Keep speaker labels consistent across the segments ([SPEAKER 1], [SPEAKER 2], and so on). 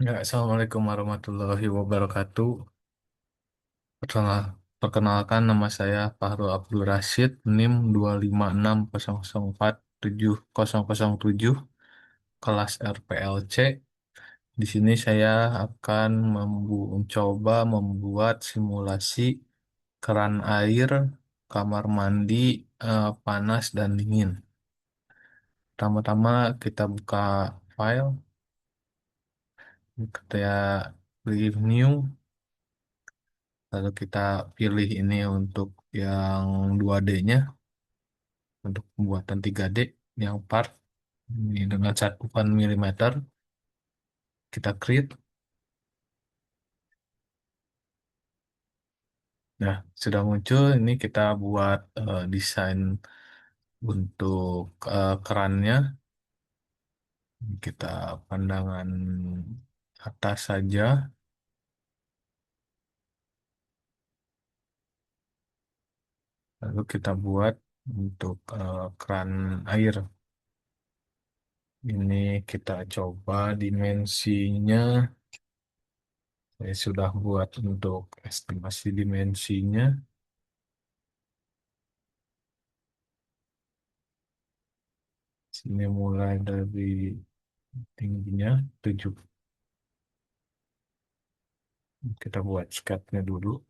[SPEAKER 1] Ya, Assalamualaikum warahmatullahi wabarakatuh. Perkenalkan nama saya Fahrul Abdul Rashid, NIM 25600470007, kelas RPLC. Di sini saya akan mencoba membuat simulasi keran air, kamar mandi, panas dan dingin. Pertama-tama kita buka file, kita pilih new. Lalu kita pilih ini untuk yang 2D-nya, untuk pembuatan 3D, yang part ini dengan satuan milimeter. Kita create. Nah, sudah muncul. Ini kita buat desain untuk kerannya. Kita pandangan atas saja. Lalu kita buat untuk keran air. Ini kita coba dimensinya. Saya sudah buat untuk estimasi dimensinya. Sini mulai dari tingginya 7. Kita buat sketnya dulu.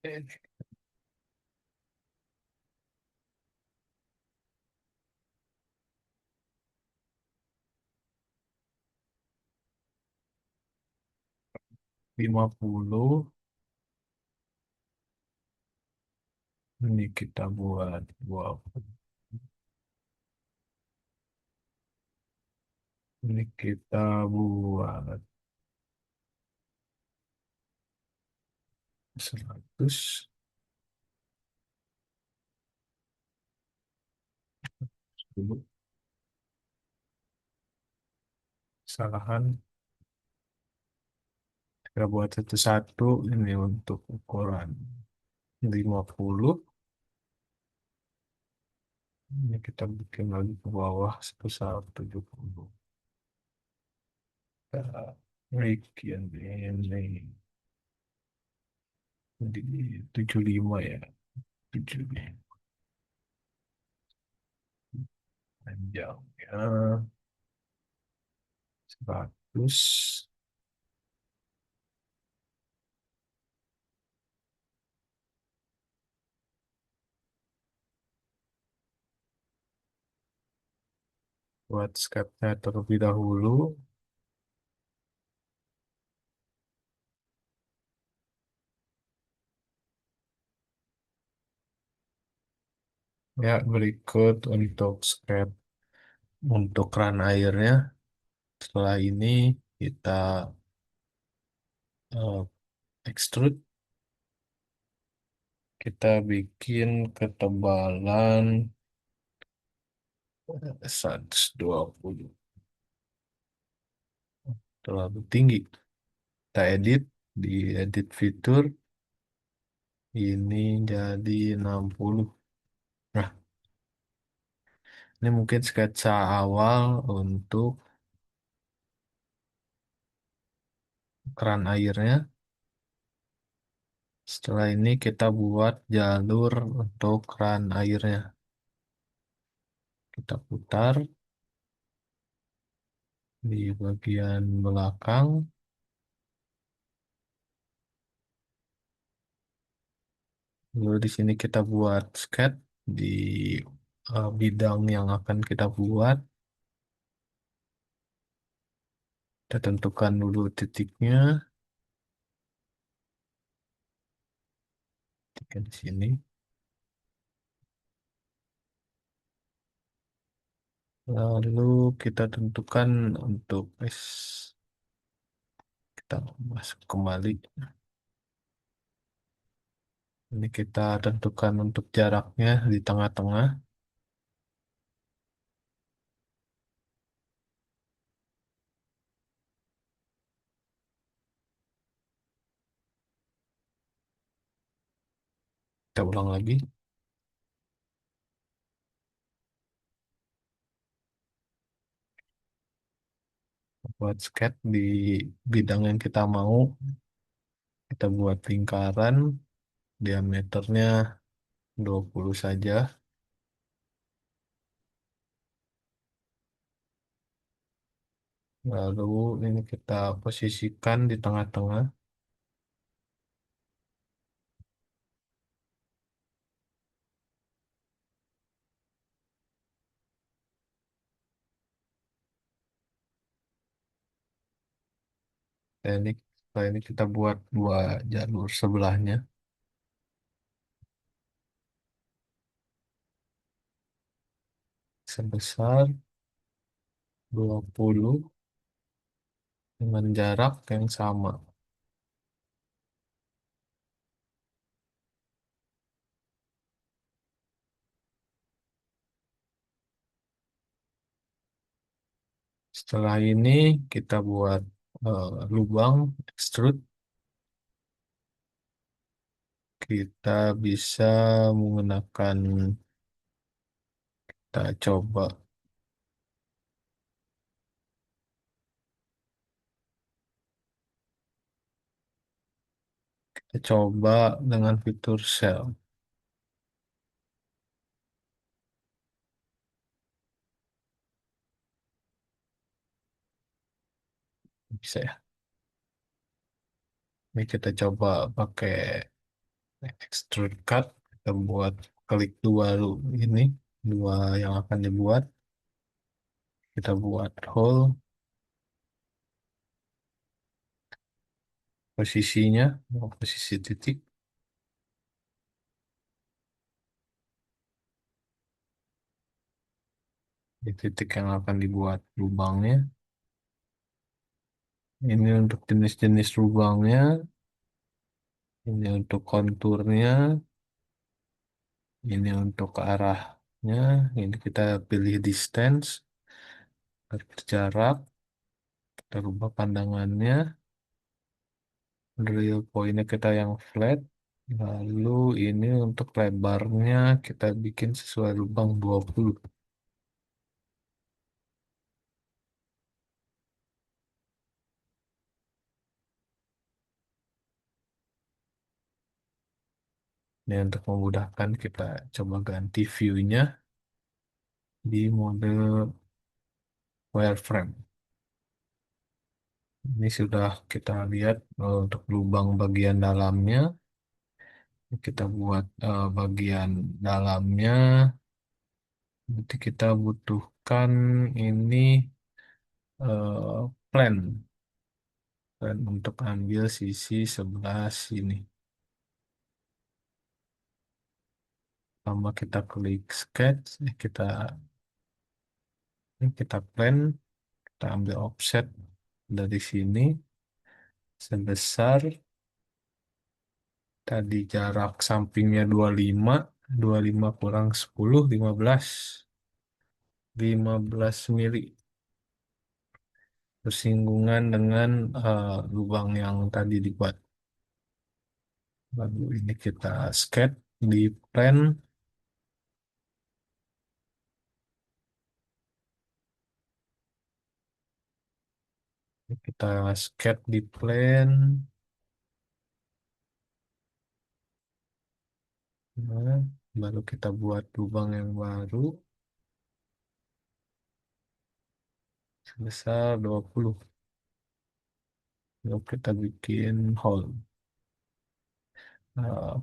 [SPEAKER 1] Oke. 50. Ini kita buat 20. Ini kita buat 100 dulu. Kesalahan. Kita buat satu-satu. Ini untuk ukuran 50. Ini kita bikin lagi ke bawah sebesar 70. Kita bikin ini di 75 ya. 75 panjangnya 100. Buat sketnya terlebih dahulu. Ya, berikut untuk sket untuk keran airnya. Setelah ini kita eh, extrude. Kita bikin ketebalan 120. Terlalu tinggi. Kita edit di edit fitur. Ini jadi 60. Nah, ini mungkin sketsa awal untuk keran airnya. Setelah ini kita buat jalur untuk keran airnya. Kita putar di bagian belakang. Lalu di sini kita buat sketch di bidang yang akan kita buat. Kita tentukan dulu titiknya. Titiknya di sini. Lalu kita tentukan untuk kita masuk kembali. Ini kita tentukan untuk jaraknya di tengah-tengah. Kita ulang lagi. Buat sketch di bidang yang kita mau. Kita buat lingkaran, diameternya 20 saja. Lalu ini kita posisikan di tengah-tengah. Dan ini, setelah ini kita buat dua jalur sebelahnya sebesar 20 dengan jarak yang sama. Setelah ini kita buat lubang extrude. Kita bisa menggunakan, kita coba, kita coba dengan fitur cell. Bisa ya. Ini kita coba pakai extrude cut. Kita buat klik dua ini, dua yang akan dibuat. Kita buat hole posisinya, posisi titik. Di titik yang akan dibuat lubangnya. Ini untuk jenis-jenis lubangnya. Ini untuk konturnya. Ini untuk arahnya. Ini kita pilih distance, jarak. Kita rubah pandangannya. Drill pointnya kita yang flat. Lalu ini untuk lebarnya kita bikin sesuai lubang 20. Ini untuk memudahkan kita coba ganti view-nya di mode wireframe. Ini sudah kita lihat untuk lubang bagian dalamnya. Kita buat bagian dalamnya. Nanti kita butuhkan ini plan. Plan untuk ambil sisi sebelah sini. Pertama kita klik sketch. Kita plan. Kita ambil offset dari sini sebesar tadi jarak sampingnya 25, 25 kurang 10, 15 mili bersinggungan dengan lubang yang tadi dibuat. Lalu ini kita sketch di plan. Kita sketch di plan. Nah, baru kita buat lubang yang baru sebesar 20. Lalu kita bikin hole.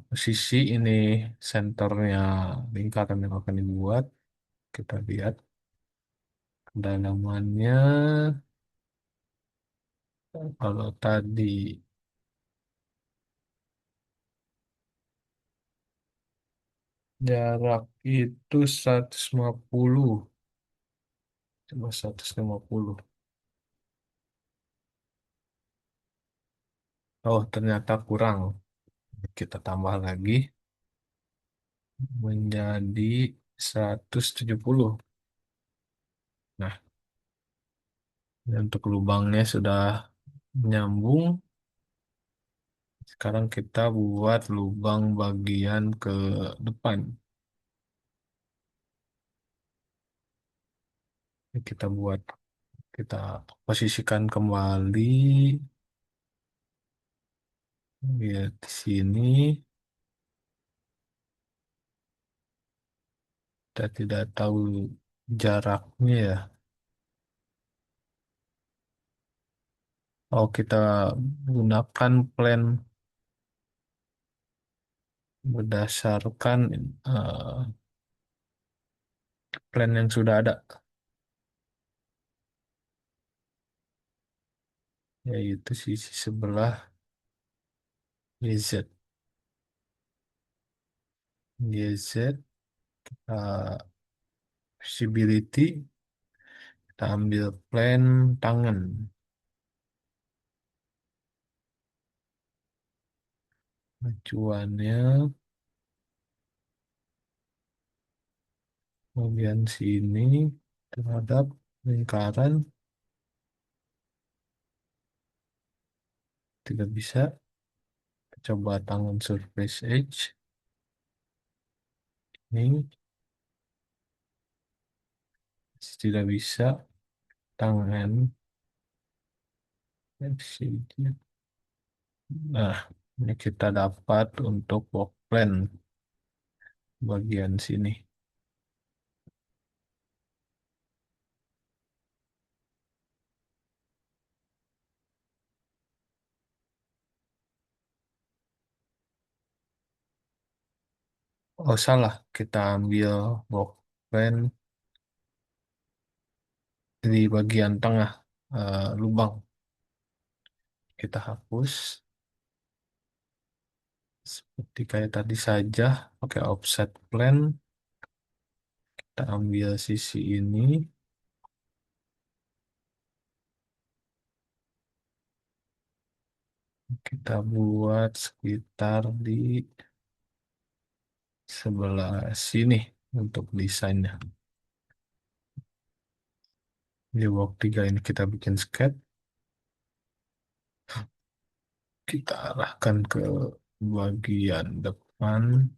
[SPEAKER 1] Posisi ini senternya lingkaran yang akan dibuat. Kita lihat kedalamannya Kalau tadi jarak itu 150, coba 150. Oh, ternyata kurang. Kita tambah lagi menjadi 170. Nah, ini untuk lubangnya sudah nyambung. Sekarang kita buat lubang bagian ke depan. Ini kita posisikan kembali. Lihat di sini. Kita tidak tahu jaraknya ya. Oh, kita gunakan plan berdasarkan eh, plan yang sudah ada, yaitu sisi sebelah YZ. YZ, visibility, kita ambil plan tangan. Acuannya bagian sini terhadap lingkaran tidak bisa. Coba tangan surface edge. Ini tidak bisa. Tangan sini. Nah, ini kita dapat untuk work plan bagian sini. Oh, salah. Kita ambil work plan di bagian tengah lubang. Kita hapus seperti kayak tadi saja pakai offset plan. Kita ambil sisi ini, kita buat sekitar di sebelah sini untuk desainnya. Di work 3 ini kita bikin sketch, kita arahkan ke bagian depan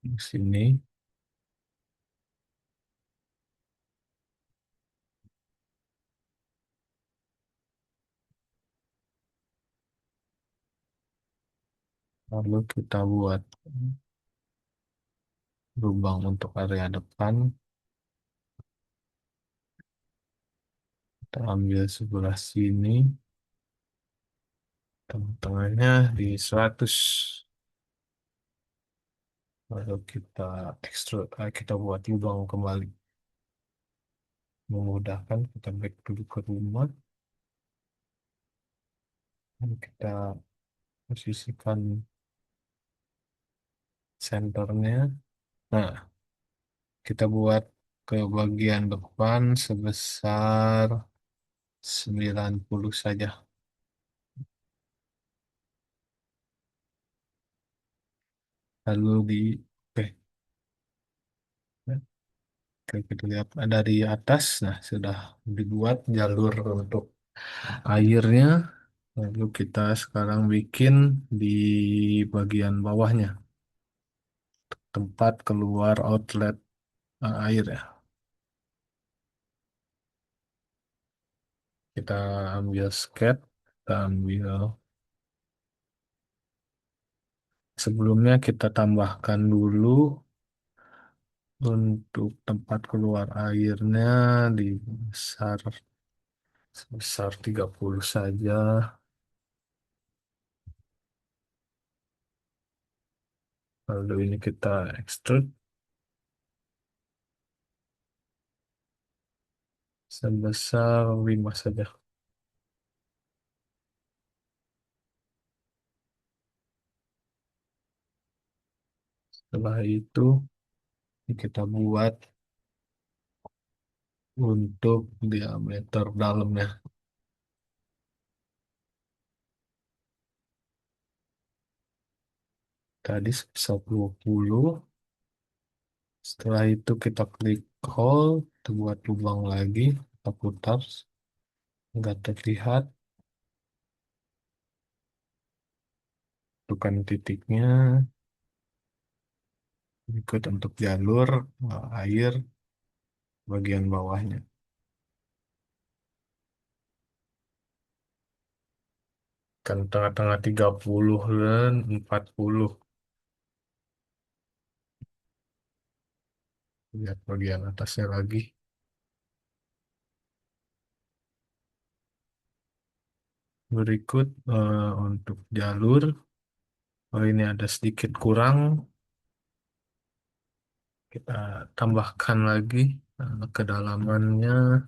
[SPEAKER 1] di sini. Lalu kita buat lubang untuk area depan. Kita ambil sebelah sini, tengah-tengahnya di 100. Lalu kita extrude, kita buat lubang kembali. Memudahkan, kita back dulu ke rumah. Dan kita posisikan senternya. Nah, kita buat ke bagian depan sebesar 90 saja. Lalu oke, oke, kita lihat dari atas. Nah, sudah dibuat jalur untuk airnya. Lalu kita sekarang bikin di bagian bawahnya, tempat keluar outlet air ya. Kita ambil sketch, kita ambil sebelumnya kita tambahkan dulu untuk tempat keluar airnya di sebesar 30 saja. Lalu ini kita extrude sebesar 5 saja. Setelah itu kita buat untuk diameter dalamnya. Tadi sebesar 20. Setelah itu kita klik hole, kita buat lubang lagi, kita putar, nggak terlihat, tentukan titiknya, ikut untuk jalur air bagian bawahnya. Kan tengah-tengah 30 dan 40. Lihat bagian atasnya lagi. Berikut untuk jalur, oh ini ada sedikit kurang, kita tambahkan lagi kedalamannya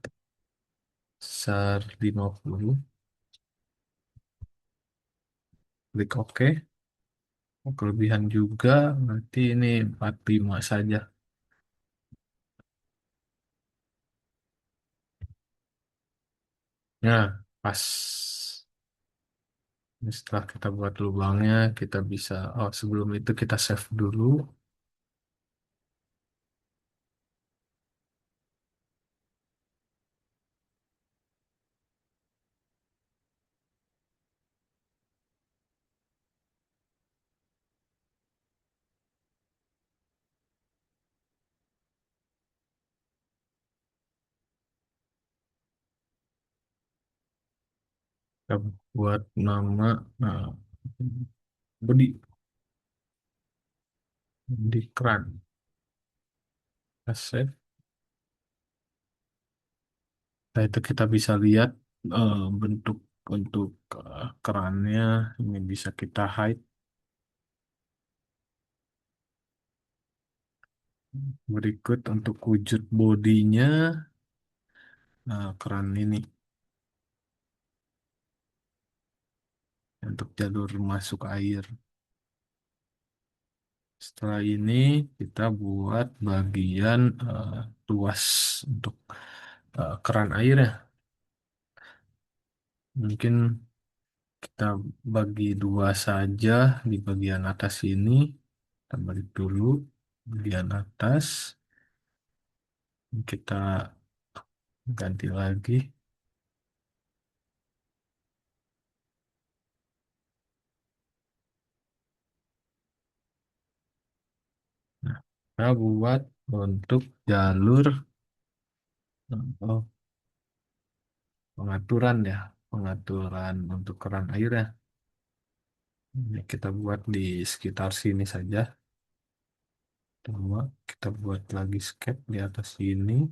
[SPEAKER 1] besar 50. Klik OK. Kelebihan juga, nanti ini 45 saja. Ya, pas. Ini setelah kita buat lubangnya, kita bisa, oh sebelum itu kita save dulu. Kita buat nama, nah, body, di keran. Kita save. Nah, itu kita bisa lihat bentuk untuk kerannya. Ini bisa kita hide. Berikut untuk wujud bodinya, keran ini untuk jalur masuk air. Setelah ini kita buat bagian luas untuk keran air ya. Mungkin kita bagi dua saja di bagian atas ini. Kita balik dulu bagian atas. Kita ganti lagi. Nah, kita buat untuk jalur oh, pengaturan ya. Pengaturan untuk keran air ya. Ini kita buat di sekitar sini saja. Coba kita buat lagi skep di atas sini.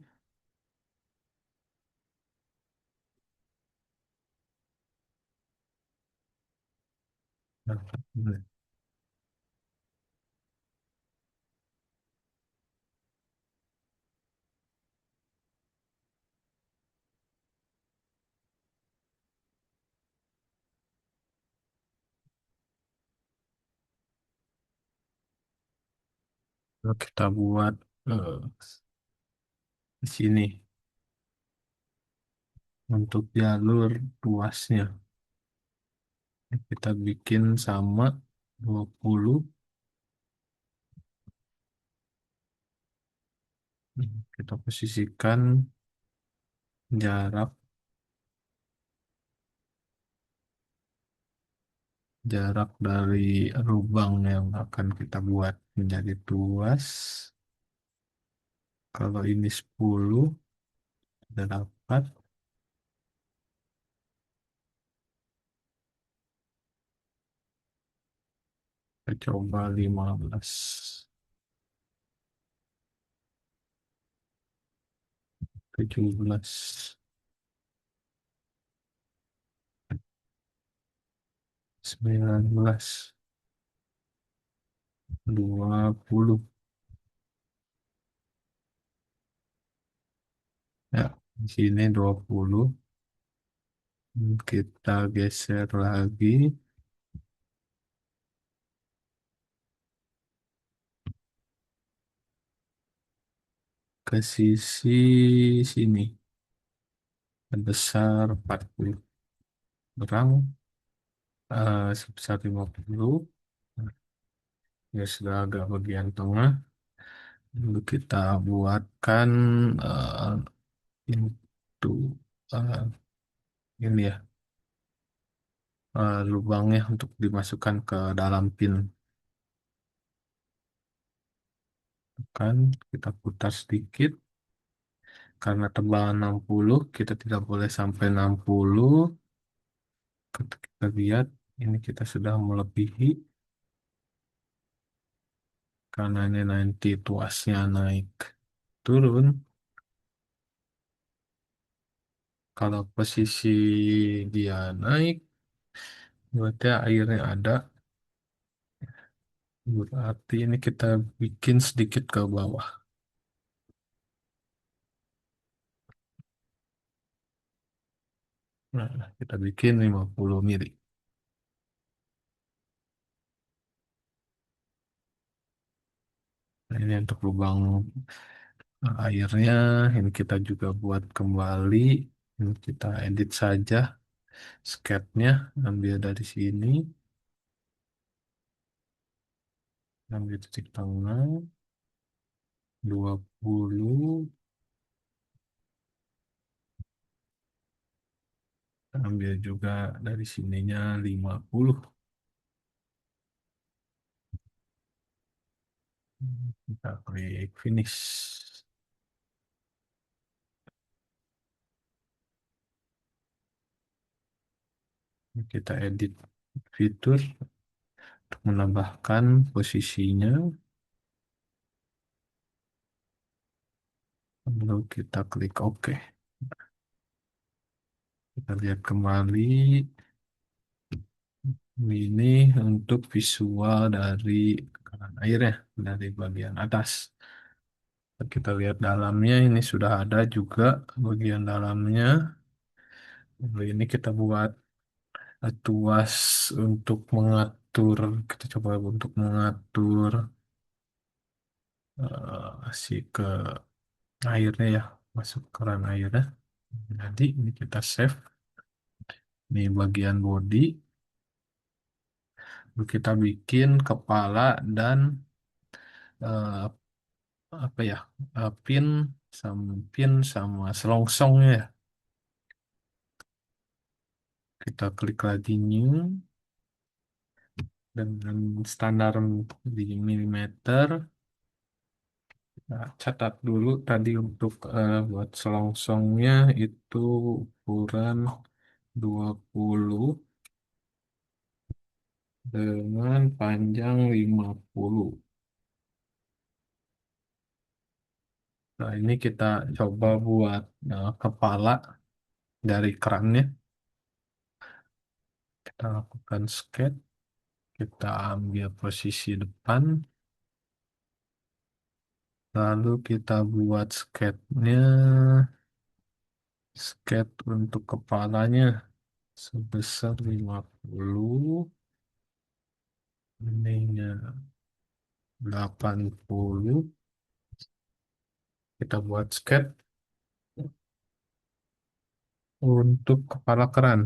[SPEAKER 1] Nah, kita buat eh, di sini untuk jalur luasnya. Kita bikin sama 20. Kita posisikan jarak jarak dari lubang yang akan kita buat menjadi luas. Kalau ini 10, kita dapat. Kita coba 15, 17, 19. 20. Ya, di sini 20. Kita geser lagi ke sisi sini. Sebesar 40 gram, sebesar 50. Ya sudah agak bagian tengah. Lalu kita buatkan pintu, eh, ini ya, lubangnya untuk dimasukkan ke dalam pin. Kan kita putar sedikit. Karena tebalan 60, kita tidak boleh sampai 60. Ketika kita lihat, ini kita sudah melebihi. Karena ini nanti tuasnya naik turun. Kalau posisi dia naik, berarti airnya ada. Berarti ini kita bikin sedikit ke bawah. Nah, kita bikin 50 mili. Nah, ini untuk lubang airnya. Ini kita juga buat kembali. Ini kita edit saja sketnya. Ambil dari sini. Ambil titik tengah. 20. Ambil juga dari sininya 50. Kita klik finish. Kita edit fitur untuk menambahkan posisinya. Lalu kita klik OK. Kita lihat kembali. Ini untuk visual dari keran airnya, dari bagian atas. Kita lihat dalamnya, ini sudah ada juga bagian dalamnya. Lalu ini kita buat tuas untuk mengatur, kita coba untuk mengatur si ke airnya ya, masuk keran airnya. Jadi ini kita save. Ini bagian body. Lalu kita bikin kepala dan eh, apa ya, pin sama selongsongnya ya. Kita klik lagi new dengan standar di milimeter. Nah, catat dulu tadi untuk buat selongsongnya itu ukuran 20 dengan panjang 50. Nah, ini kita coba buat kepala dari kerannya. Kita lakukan sketch. Kita ambil posisi depan. Lalu kita buat sketchnya. Sketch untuk kepalanya sebesar 50. Ininya 80. Kita buat sketch untuk kepala keran.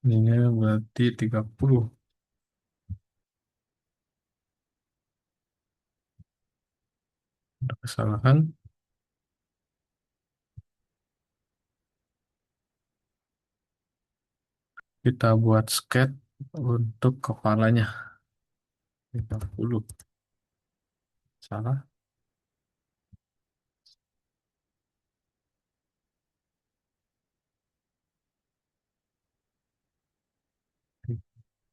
[SPEAKER 1] Ininya berarti 30. Ada kesalahan. Kita buat sketch untuk kepalanya. 30. Salah.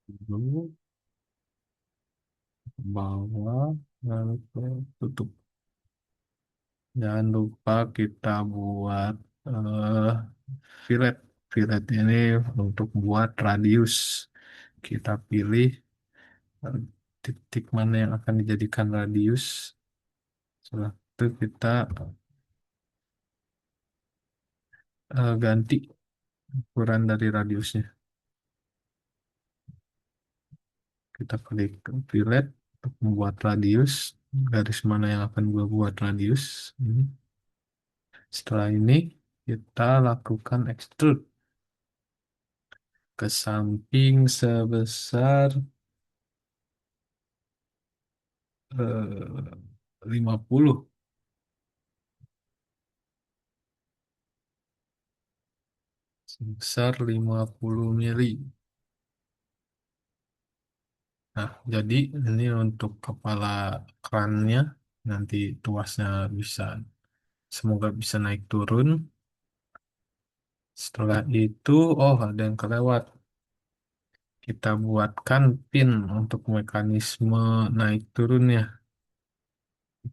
[SPEAKER 1] Dulu bawah. Lalu tutup. Jangan lupa kita buat fillet. Fillet ini untuk buat radius. Kita pilih eh, titik mana yang akan dijadikan radius. Setelah itu kita ganti ukuran dari radiusnya. Kita klik fillet untuk membuat radius. Garis mana yang akan gua buat radius. Ini. Setelah ini kita lakukan extrude ke samping sebesar 50, sebesar 50 mili. Nah, jadi ini untuk kepala krannya, nanti tuasnya bisa, semoga bisa naik turun. Setelah itu, oh ada yang kelewat. Kita buatkan pin untuk mekanisme naik turunnya.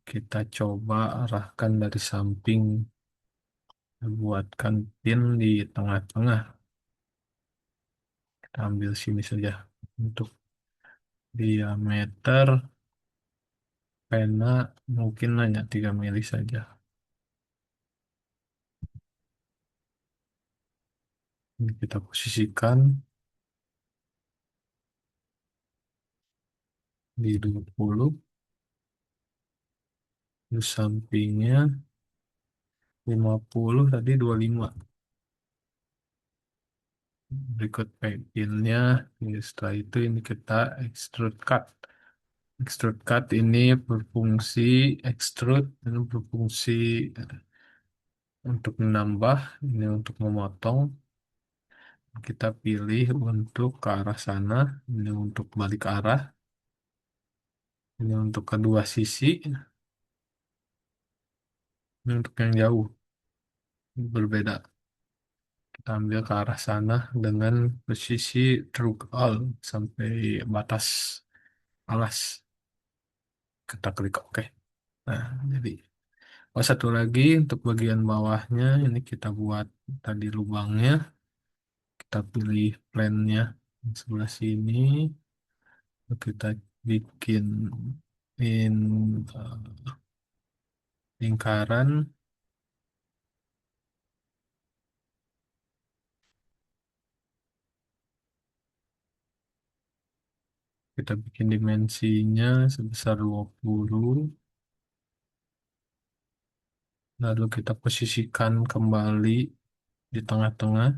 [SPEAKER 1] Kita coba arahkan dari samping, buatkan pin di tengah-tengah. Kita ambil sini saja untuk diameter pena mungkin hanya 3 mili saja. Ini kita posisikan di 20, di sampingnya 50, tadi 25. Berikut pinnya, setelah itu ini kita extrude cut. Extrude cut ini berfungsi extrude, ini berfungsi untuk menambah, ini untuk memotong. Kita pilih untuk ke arah sana, ini untuk balik arah, ini untuk kedua sisi, ini untuk yang jauh, berbeda. Kita ambil ke arah sana dengan posisi true all sampai batas alas. Kita klik OK. Nah, jadi satu lagi untuk bagian bawahnya ini kita buat tadi lubangnya. Kita pilih plannya di sebelah sini. Kita bikin in lingkaran. Kita bikin dimensinya sebesar 20. Lalu kita posisikan kembali di tengah-tengah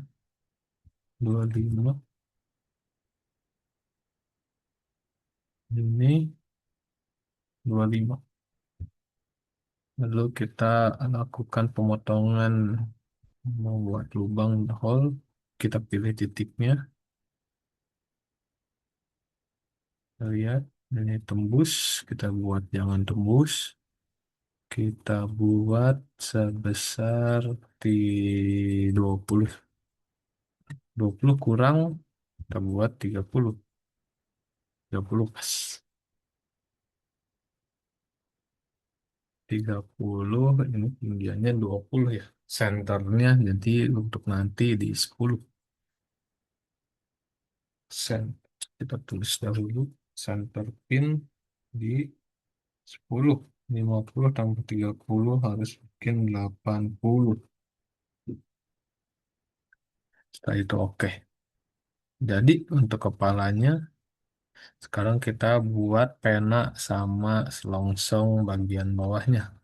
[SPEAKER 1] 25. Ini 25. Lalu kita lakukan pemotongan membuat lubang hole. Kita pilih titiknya. Kita lihat ini tembus. Kita buat jangan tembus. Kita buat sebesar di 20. 20 kurang. Kita buat 30. 30 pas. 30 ini tinggiannya 20 ya. Senternya jadi untuk nanti di 10 sen. Kita tulis dahulu center pin di 10. 50 tambah 30 harus bikin 80. Setelah itu oke. Jadi untuk kepalanya sekarang kita buat pena sama selongsong bagian bawahnya.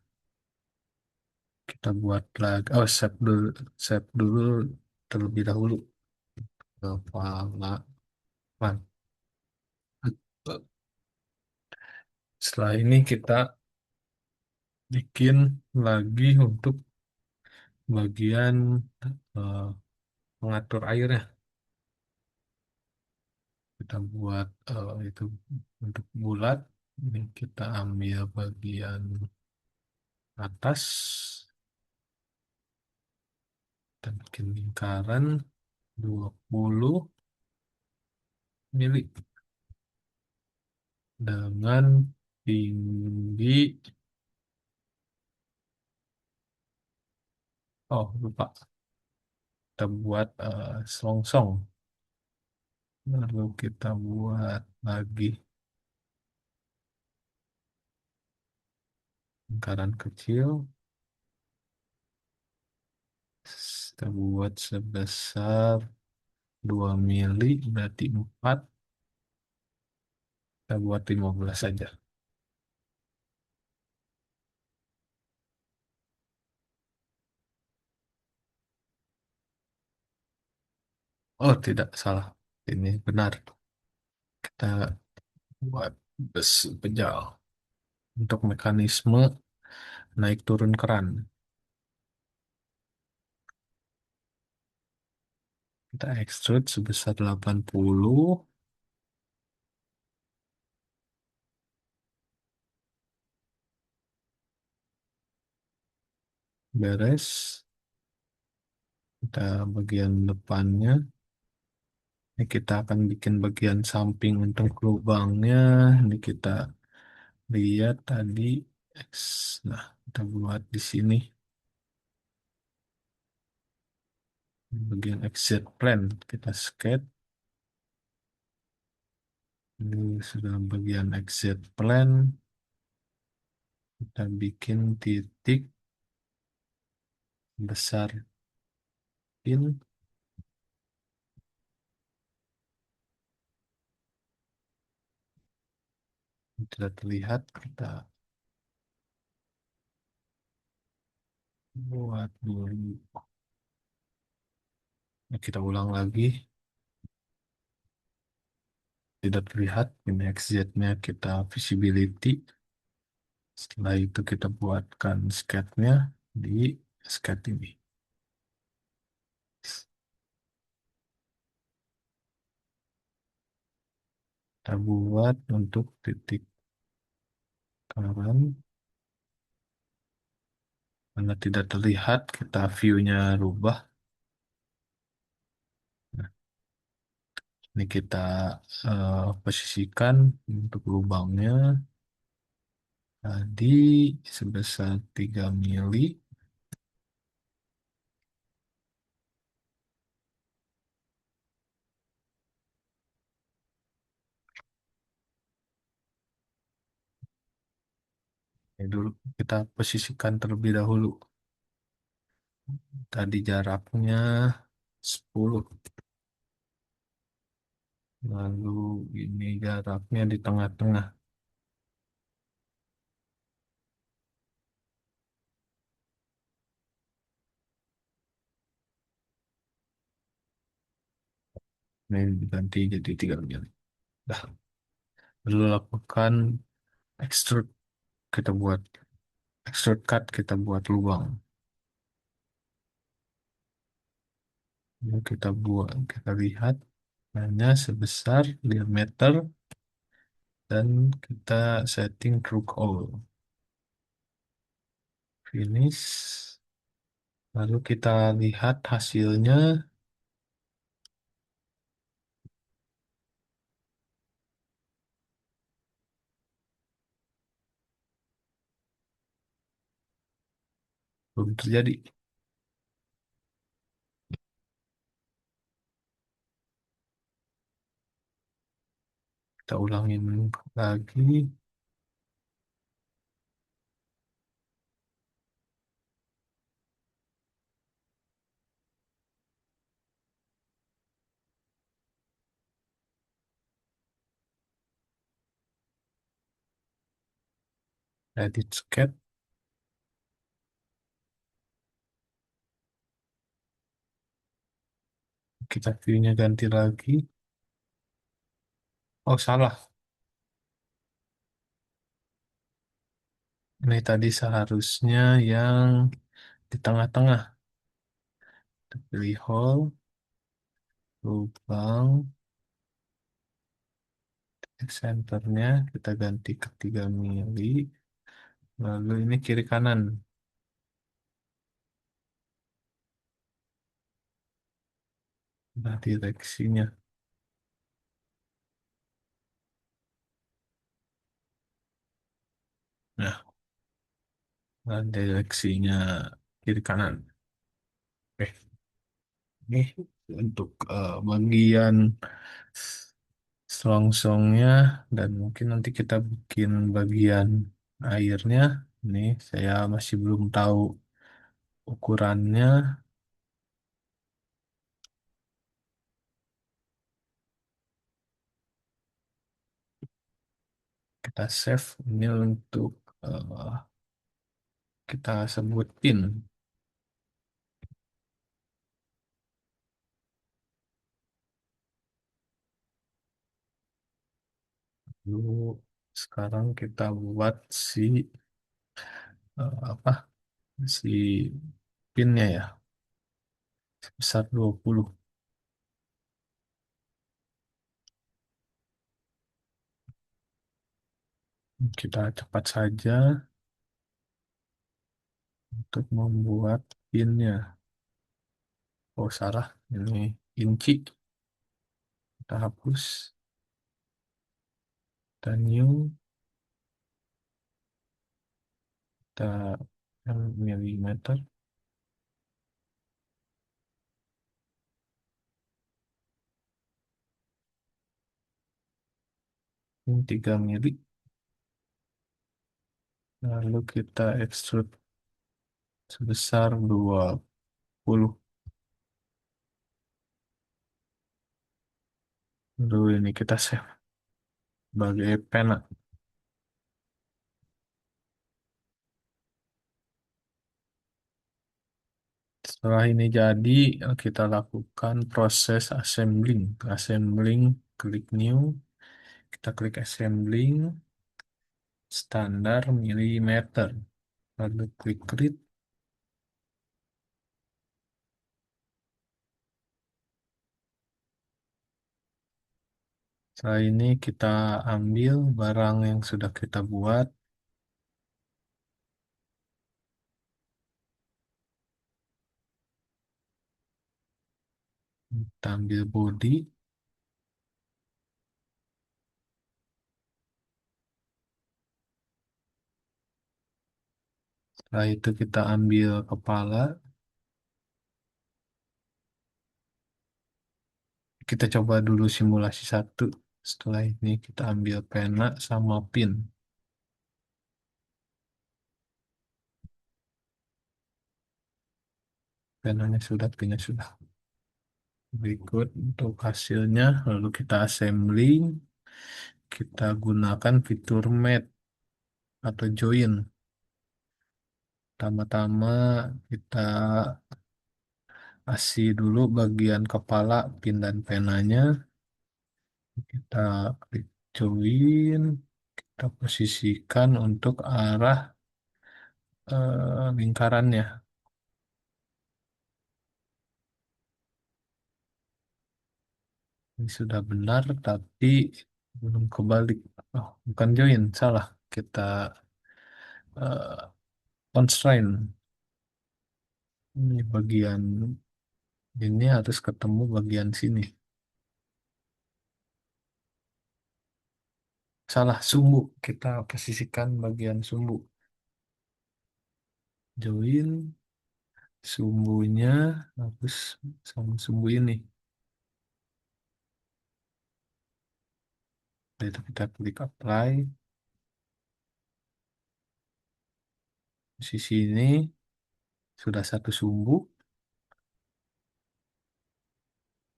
[SPEAKER 1] Kita buat lagi, oh shape dulu terlebih dahulu kepala. Nah, setelah ini kita bikin lagi untuk bagian eh, pengatur airnya. Kita buat itu untuk bulat. Ini kita ambil bagian atas dan bikin lingkaran 20 mili dengan tinggi, oh lupa, kita buat selongsong. Lalu kita buat lagi lingkaran kecil. Kita buat sebesar 2 mili, berarti 4. Kita buat 15 saja. Oh, tidak salah. Ini benar. Kita buat besi pejal untuk mekanisme naik turun keran. Kita extrude sebesar 80. Beres. Kita bagian depannya. Ini kita akan bikin bagian samping untuk lubangnya. Ini kita lihat tadi. Nah, kita buat di sini. Bagian exit plan. Kita sketch. Ini sudah bagian exit plan. Kita bikin titik besar pin. Tidak terlihat. Kita buat dulu. Nah, kita ulang lagi. Tidak terlihat. Ini exit-nya kita visibility. Setelah itu kita buatkan sketch-nya di sketch ini. Kita buat untuk titik kanan. Karena tidak terlihat, kita view-nya rubah. Nah, ini kita posisikan untuk lubangnya tadi sebesar 3 mili. Ini dulu kita posisikan terlebih dahulu. Tadi jaraknya 10. Lalu ini jaraknya di tengah-tengah. Ini diganti jadi 3 mili. Dah, lalu lakukan extrude. Kita buat extrude cut, kita buat lubang. Lalu kita buat, kita lihat hanya sebesar diameter dan kita setting through all. Finish. Lalu kita lihat hasilnya. Belum terjadi. Kita ulangin lagi. Edit sketch. Kita view-nya ganti lagi. Oh, salah. Ini tadi seharusnya yang di tengah-tengah. Kita pilih hole, lubang, centernya kita ganti ke 3 mili. Lalu ini kiri kanan. Nah, direksinya. Nah, direksinya kiri kanan. Oke. Nih untuk bagian selongsongnya dan mungkin nanti kita bikin bagian airnya. Nih saya masih belum tahu ukurannya. Kita save ini untuk kita sebut pin. Lalu sekarang kita buat si apa si pinnya ya sebesar 20. Kita cepat saja untuk membuat pinnya. Oh salah, ini inci. Kita hapus. Kita new. Kita milimeter. Ini 3 mili. Lalu kita extrude sebesar 20. Lalu ini kita save sebagai pena. Setelah ini jadi, kita lakukan proses assembling. Assembling, klik new, kita klik assembling, standar milimeter. Lalu klik read. Setelah ini kita ambil barang yang sudah kita buat, kita ambil body, setelah itu kita ambil kepala, kita coba dulu simulasi satu. Setelah ini kita ambil pena sama pin. Penanya sudah, pinnya sudah. Berikut untuk hasilnya, lalu kita assembling, kita gunakan fitur mat atau join. Pertama-tama kita kasih dulu bagian kepala, pin dan penanya. Kita klik join, kita posisikan untuk arah lingkarannya. Ini sudah benar, tapi belum kebalik. Oh, bukan join, salah. Kita eh, constraint. Ini bagian ini harus ketemu bagian sini. Salah, sumbu. Kita posisikan bagian sumbu. Join, sumbunya harus sama sumbu ini. Itu kita klik apply. Di sini sudah satu sumbu.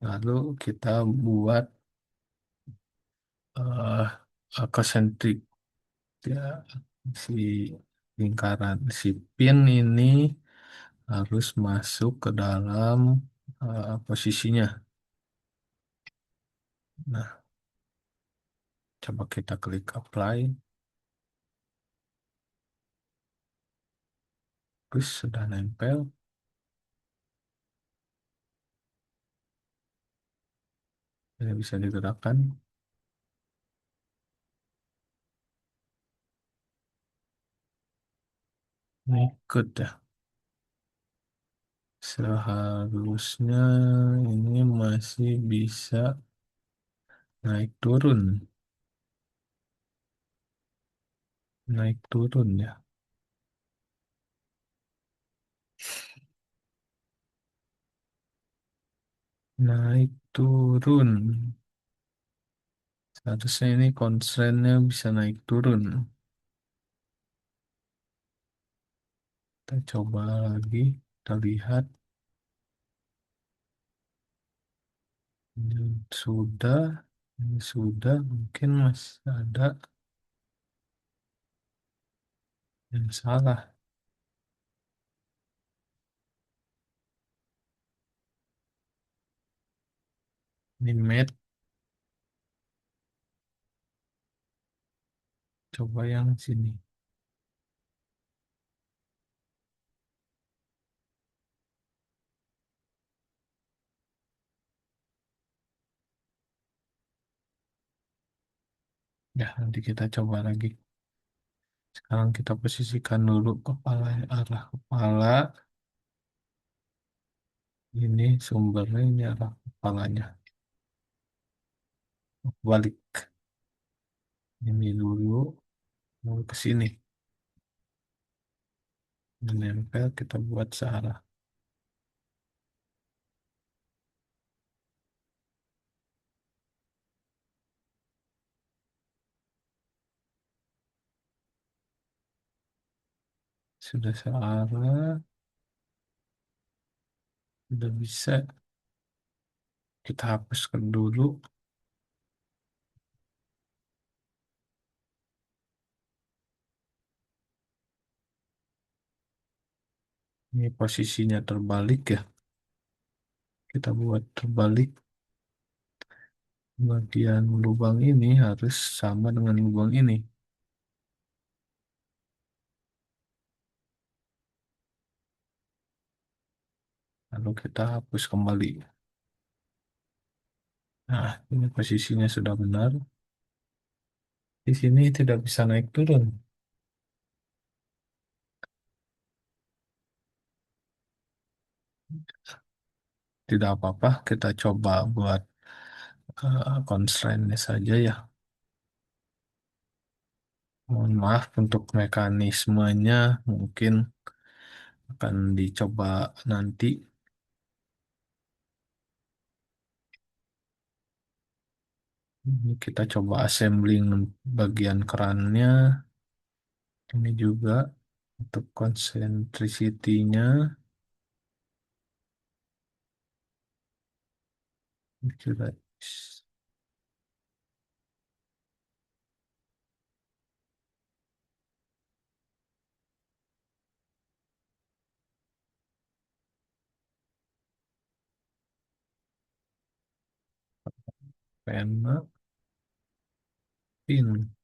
[SPEAKER 1] Lalu kita buat konsentriknya si lingkaran. Si pin ini harus masuk ke dalam posisinya. Nah, coba kita klik apply. Terus sudah nempel. Ini bisa digerakkan. Ini ikut ya. Seharusnya ini masih bisa naik turun. Naik turun ya. naik turun. Seharusnya ini constraint-nya bisa naik turun. Kita coba lagi, kita lihat. Ini sudah, ini sudah, mungkin masih ada yang salah. Ini match, coba yang sini. Ya, nanti kita coba lagi. Sekarang kita posisikan dulu kepala, arah kepala. Ini sumbernya, ini arah kepalanya. Balik. Ini dulu, lalu ke sini. Menempel, kita buat searah. Sudah searah, sudah bisa. Kita hapuskan dulu. Ini posisinya terbalik ya. Kita buat terbalik. Bagian lubang ini harus sama dengan lubang ini. Lalu kita hapus kembali. Nah, ini posisinya sudah benar. Di sini tidak bisa naik turun. Tidak apa-apa, kita coba buat constraint-nya saja ya. Mohon maaf untuk mekanismenya, mungkin akan dicoba nanti. Ini kita coba assembling bagian kerannya. Ini juga untuk concentricity-nya. Kita pena, pin.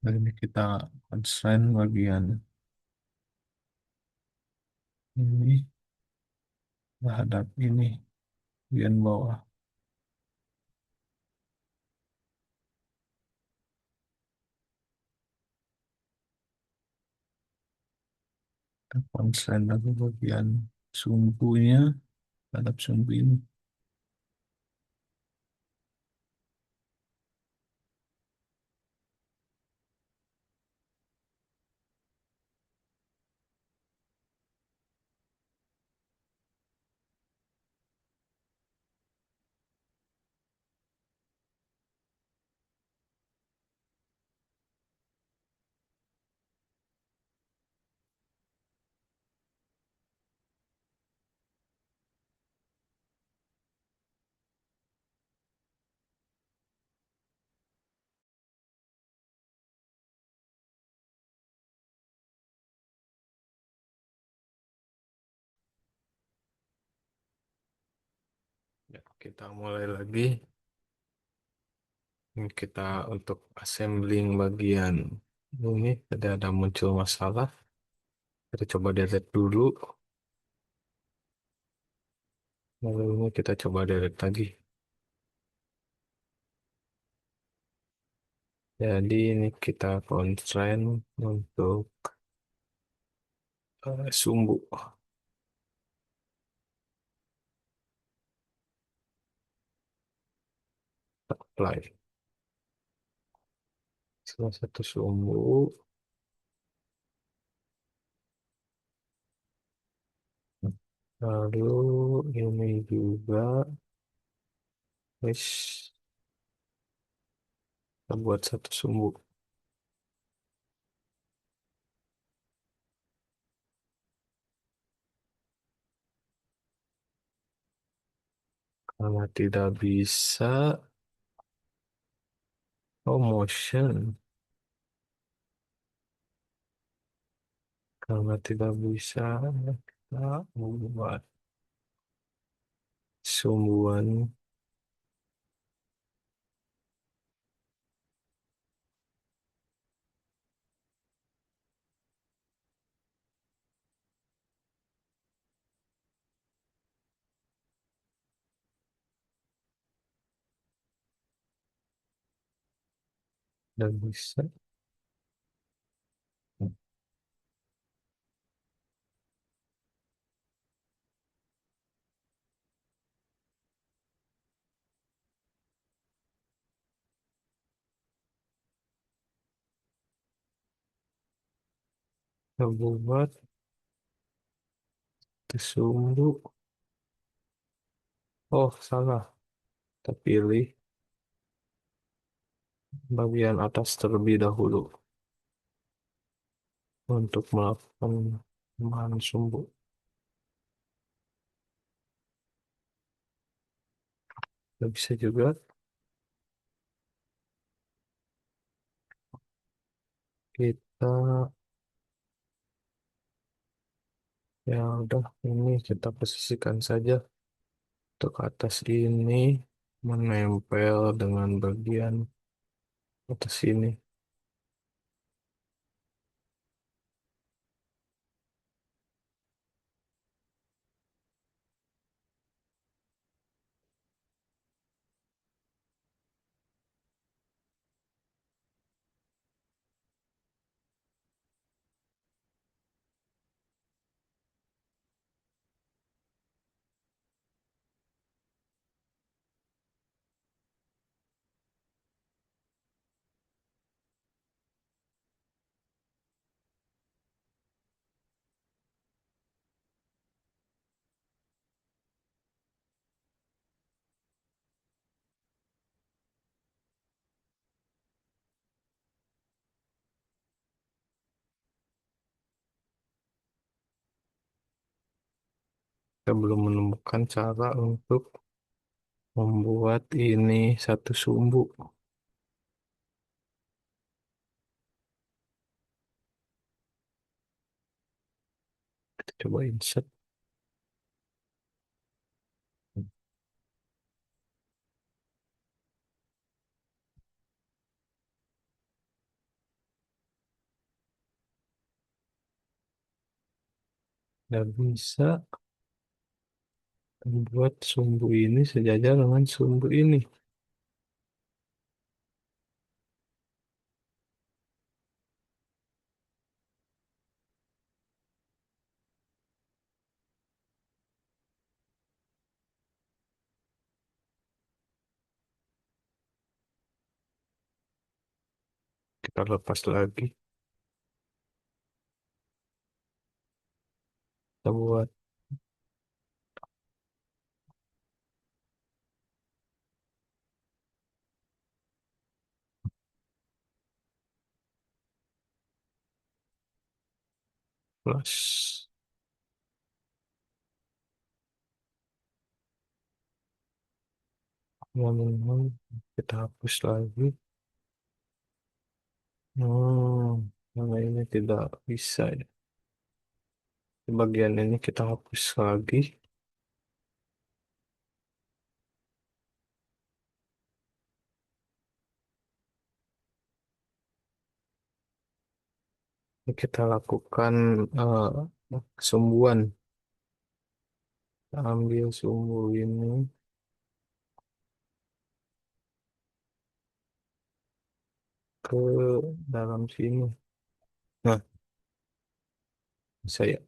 [SPEAKER 1] Dan ini kita constraint bagian ini terhadap ini bagian bawah. Kita constraint lagi bagian sumbunya terhadap sumbu ini. Ya, kita mulai lagi. Ini kita untuk assembling bagian Ini ada muncul masalah. Kita coba delete dulu. Lalu ini kita coba delete lagi. Jadi ini kita constraint untuk sumbu apply. Salah satu sumbu. Lalu ini juga. Wis, kita buat satu sumbu. Karena tidak bisa. Oh, motion. Karena tidak bisa, kita buat sumbuan. Tidak bisa. Kita buat sumbu. Oh, salah. Kita pilih bagian atas terlebih dahulu untuk melakukan tambahan sumbu. Tidak bisa juga. Kita, ya udah, ini kita posisikan saja untuk atas ini menempel dengan bagian atas ini. Kita belum menemukan cara untuk membuat ini satu sumbu. Kita coba insert. Tidak bisa membuat sumbu ini sejajar dengan sumbu ini. Kita lepas lagi. Kita buat plus. Lalu kita hapus lagi. Karena ini tidak bisa ya. Di bagian ini kita hapus lagi. Kita lakukan sumbuan. Kita ambil sumbu ini ke dalam sini. Nah, saya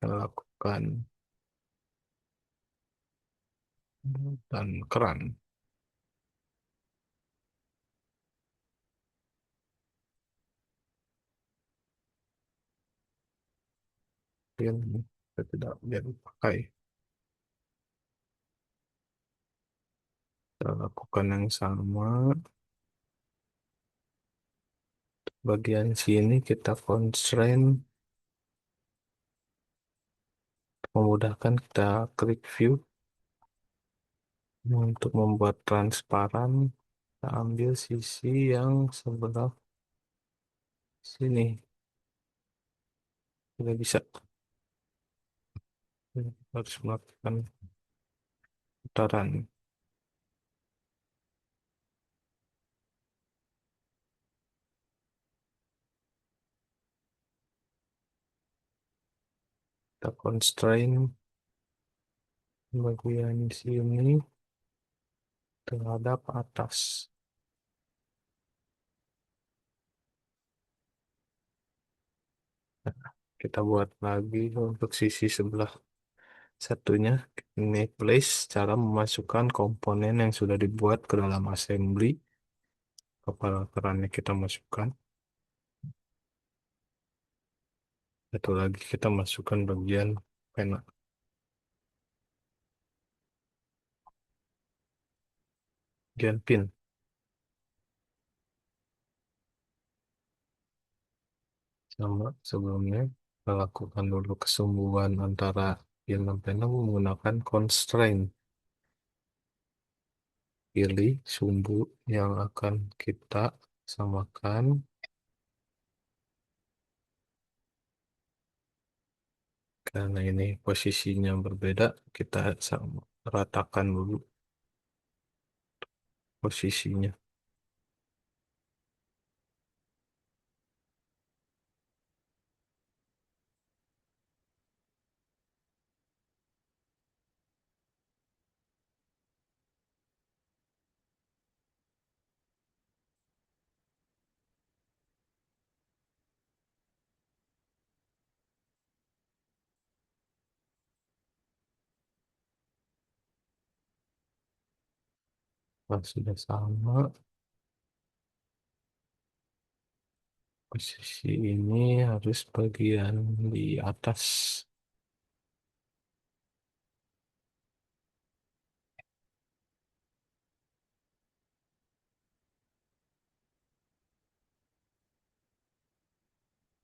[SPEAKER 1] akan lakukan dan keran. Ini kita tidak jadi pakai. Kita lakukan yang sama. Bagian sini kita constraint. Memudahkan kita klik view. Untuk membuat transparan, kita ambil sisi yang sebelah sini. Tidak bisa. Harus melakukan putaran. Kita constraint bagian sini terhadap atas. Kita buat lagi untuk sisi sebelah satunya. Ini place cara memasukkan komponen yang sudah dibuat ke dalam assembly. Kepala kerannya kita masukkan. Satu lagi kita masukkan bagian pena. Bagian pin. Sama sebelumnya, kita lakukan dulu kesumbuhan antara pin dan pena menggunakan constraint. Pilih sumbu yang akan kita samakan. Karena ini posisinya berbeda, kita sama ratakan dulu posisinya. Kalau sudah sama, posisi ini harus bagian di atas.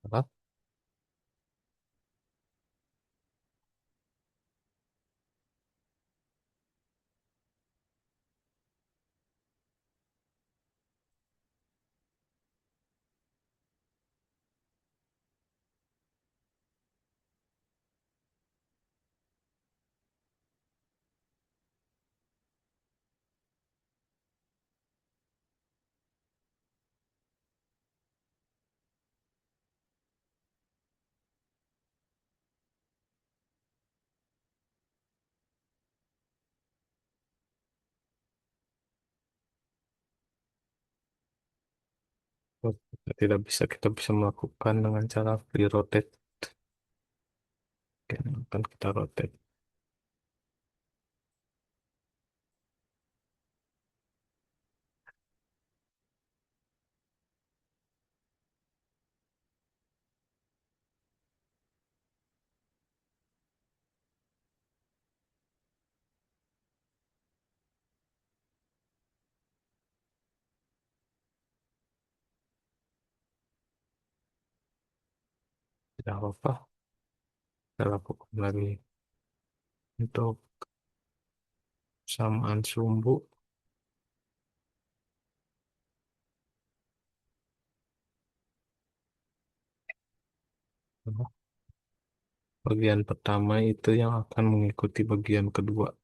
[SPEAKER 1] Apa? Oh, tidak bisa, kita bisa melakukan dengan cara free rotate. Oke, akan kita rotate. Tidak apa-apa, kita lakukan lagi untuk samaan sumbu. Bagian pertama itu yang akan mengikuti bagian kedua.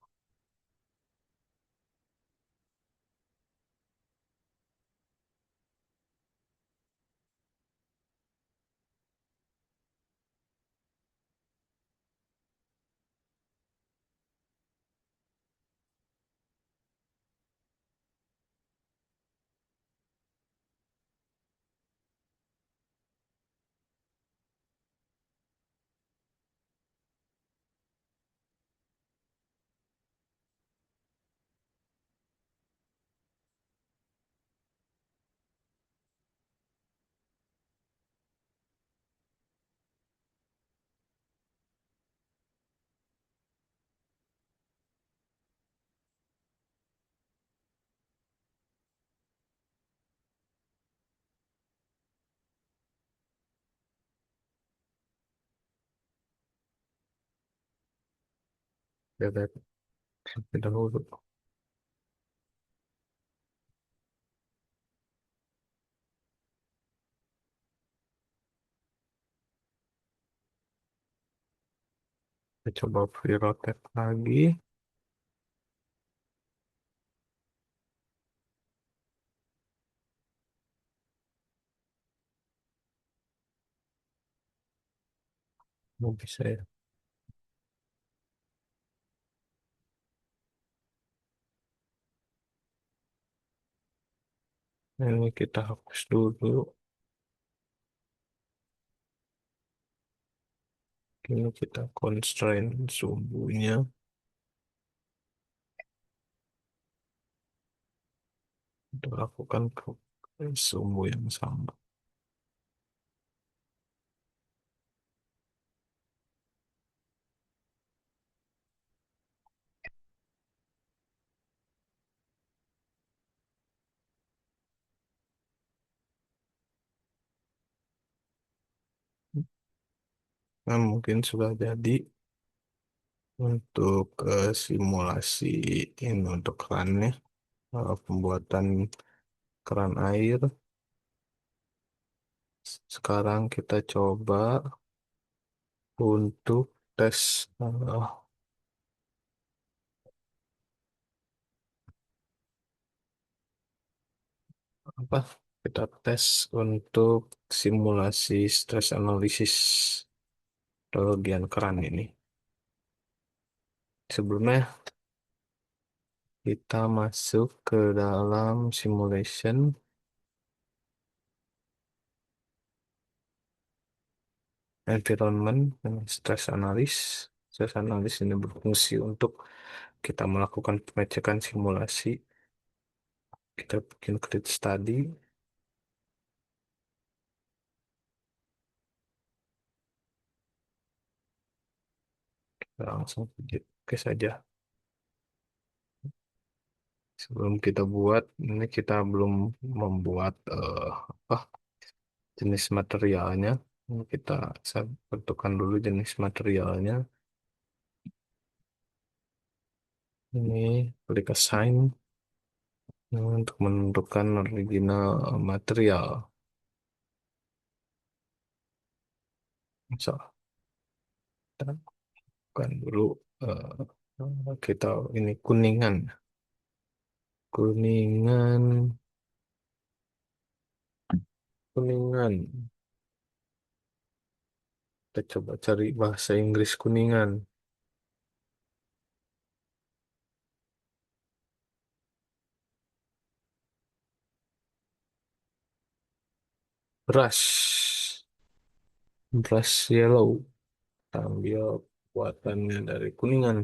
[SPEAKER 1] Kita lihat terlebih dahulu. Kita coba free rotate lagi. Mau bisa ya. Nah, ini kita hapus dulu. Ini kita constraint sumbunya. Untuk lakukan ke sumbu yang sama. Nah, mungkin sudah jadi untuk simulasi ini untuk kerannya, pembuatan keran air. Sekarang kita coba untuk tes apa? Kita tes untuk simulasi stress analisis bagian keran ini. Sebelumnya kita masuk ke dalam simulation environment dan stress analysis. Stress analysis ini berfungsi untuk kita melakukan pengecekan simulasi. Kita bikin create study. Kita langsung oke saja. Sebelum kita buat, ini kita belum membuat apa jenis materialnya. Ini kita saya tentukan dulu jenis materialnya. Ini klik assign untuk menentukan original material. So, kita bukan dulu kita ini kuningan. Kuningan, kuningan. Kita coba cari bahasa Inggris kuningan. Brush, brush yellow. Kita ambil buatannya dari kuningan.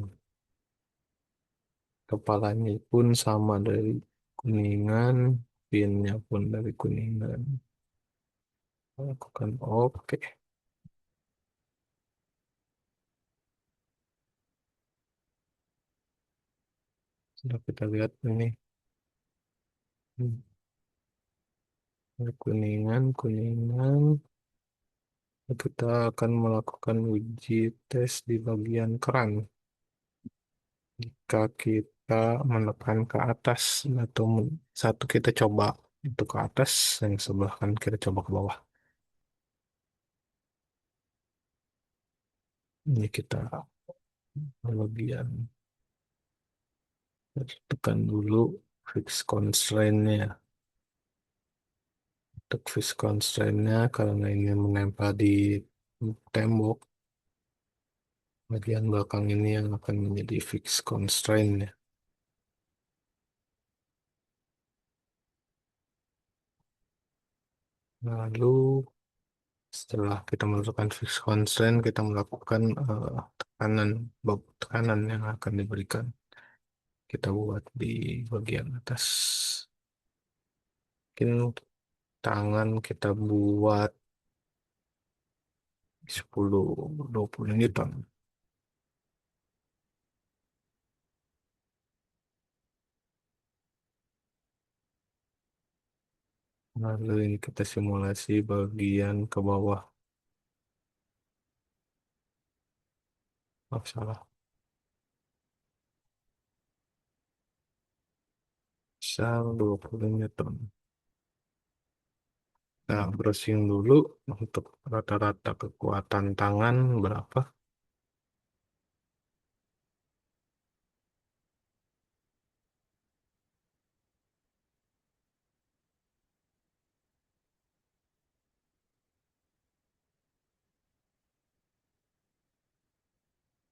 [SPEAKER 1] Kepalanya pun sama dari kuningan. Pinnya pun dari kuningan. Lakukan oke. Sudah kita lihat ini. Hmm, Ada kuningan, kuningan. Kita akan melakukan uji tes di bagian keran. Jika kita menekan ke atas atau satu kita coba itu ke atas, yang sebelah kan kita coba ke bawah. Ini kita bagian tekan dulu fix constraint-nya. Untuk fix constraint-nya karena ini menempel di tembok, bagian belakang ini yang akan menjadi fix constraint-nya. Lalu setelah kita melakukan fix constraint, kita melakukan tekanan, tekanan yang akan diberikan. Kita buat di bagian atas. Mungkin tangan kita buat 10-20 Newton. Lalu ini kita simulasi bagian ke bawah. Oh, salah. Misal 20 Newton. Nah, browsing dulu untuk rata-rata kekuatan tangan berapa?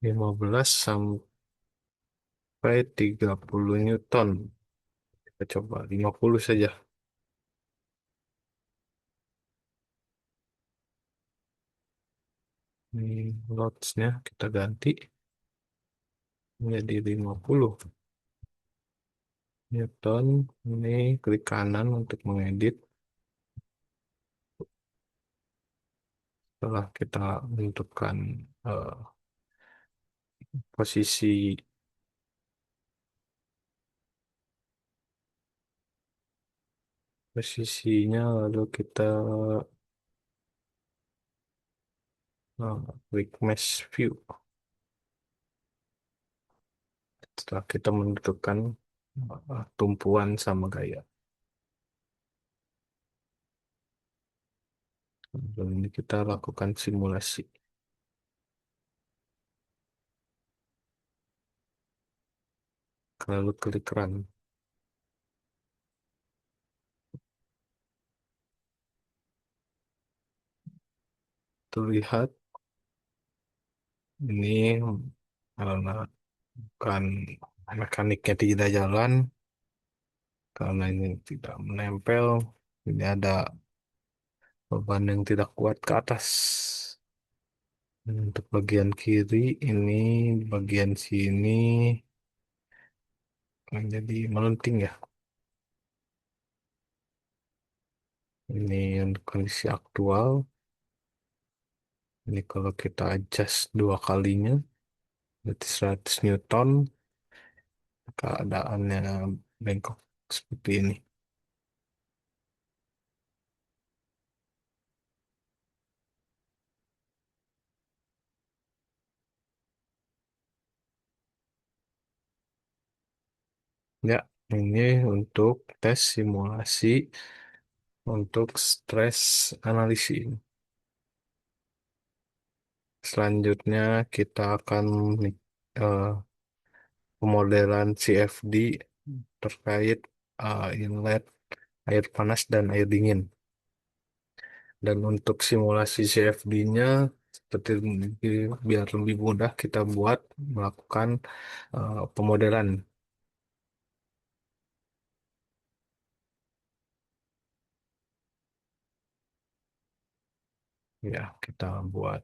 [SPEAKER 1] 15 sampai 30 Newton. Kita coba 50 saja. Ini loads-nya kita ganti menjadi 50 Newton. Ini klik kanan untuk mengedit. Setelah kita menentukan eh, posisi posisinya, lalu kita klik mesh view. Setelah kita menentukan tumpuan sama gaya. Lalu ini kita lakukan simulasi. Lalu klik run. Terlihat ini karena kan mekaniknya tidak jalan, karena ini tidak menempel, ini ada beban yang tidak kuat ke atas. Dan untuk bagian kiri ini, bagian sini menjadi melunting ya. Ini untuk kondisi aktual. Ini kalau kita adjust dua kalinya, berarti 100 Newton, keadaannya bengkok seperti ini. Ya, ini untuk tes simulasi untuk stress analisis. Selanjutnya kita akan eh, pemodelan CFD terkait inlet air panas dan air dingin. Dan untuk simulasi CFD-nya, seperti biar lebih mudah kita buat melakukan pemodelan. Ya, kita buat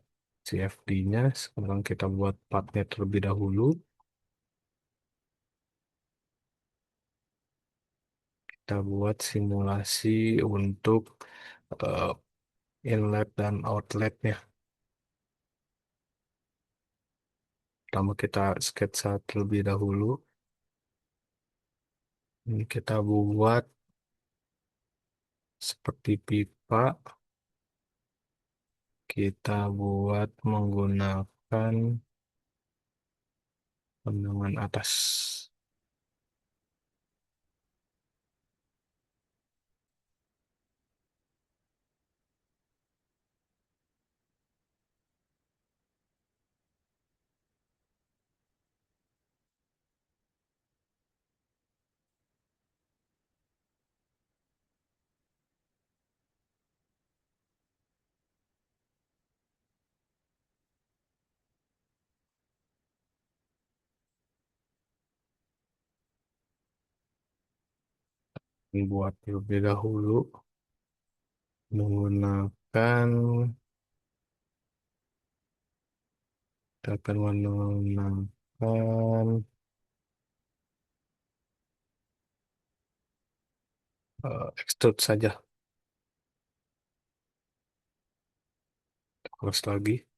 [SPEAKER 1] CFD-nya. Sekarang kita buat partnya terlebih dahulu. Kita buat simulasi untuk eh, inlet dan outletnya. Pertama kita sketsa terlebih dahulu. Ini kita buat seperti pipa. Kita buat menggunakan pandangan atas. Buat terlebih dahulu menggunakan kita akan menggunakan extrude saja. Terus lagi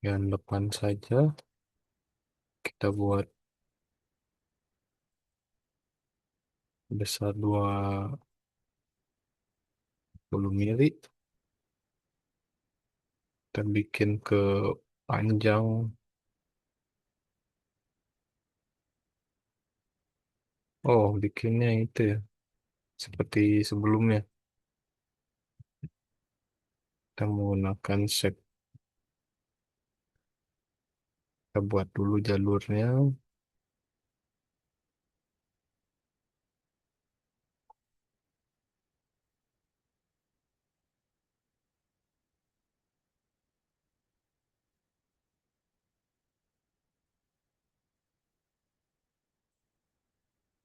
[SPEAKER 1] yang depan saja kita buat besar 2 10 mili. Kita bikin ke panjang. Oh, bikinnya itu ya. Seperti sebelumnya. Kita menggunakan shape. Kita buat dulu jalurnya.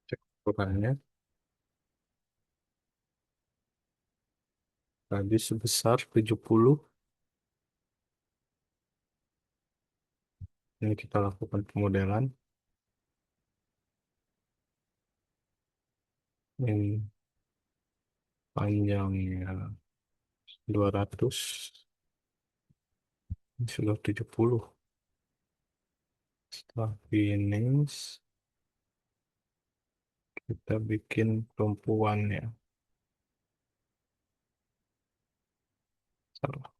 [SPEAKER 1] Cek ukurannya. Tadi sebesar 70. Ini kita lakukan pemodelan. Ini panjangnya 200. Ini sudah 70. Setelah finish, kita bikin tumpuannya. Salah.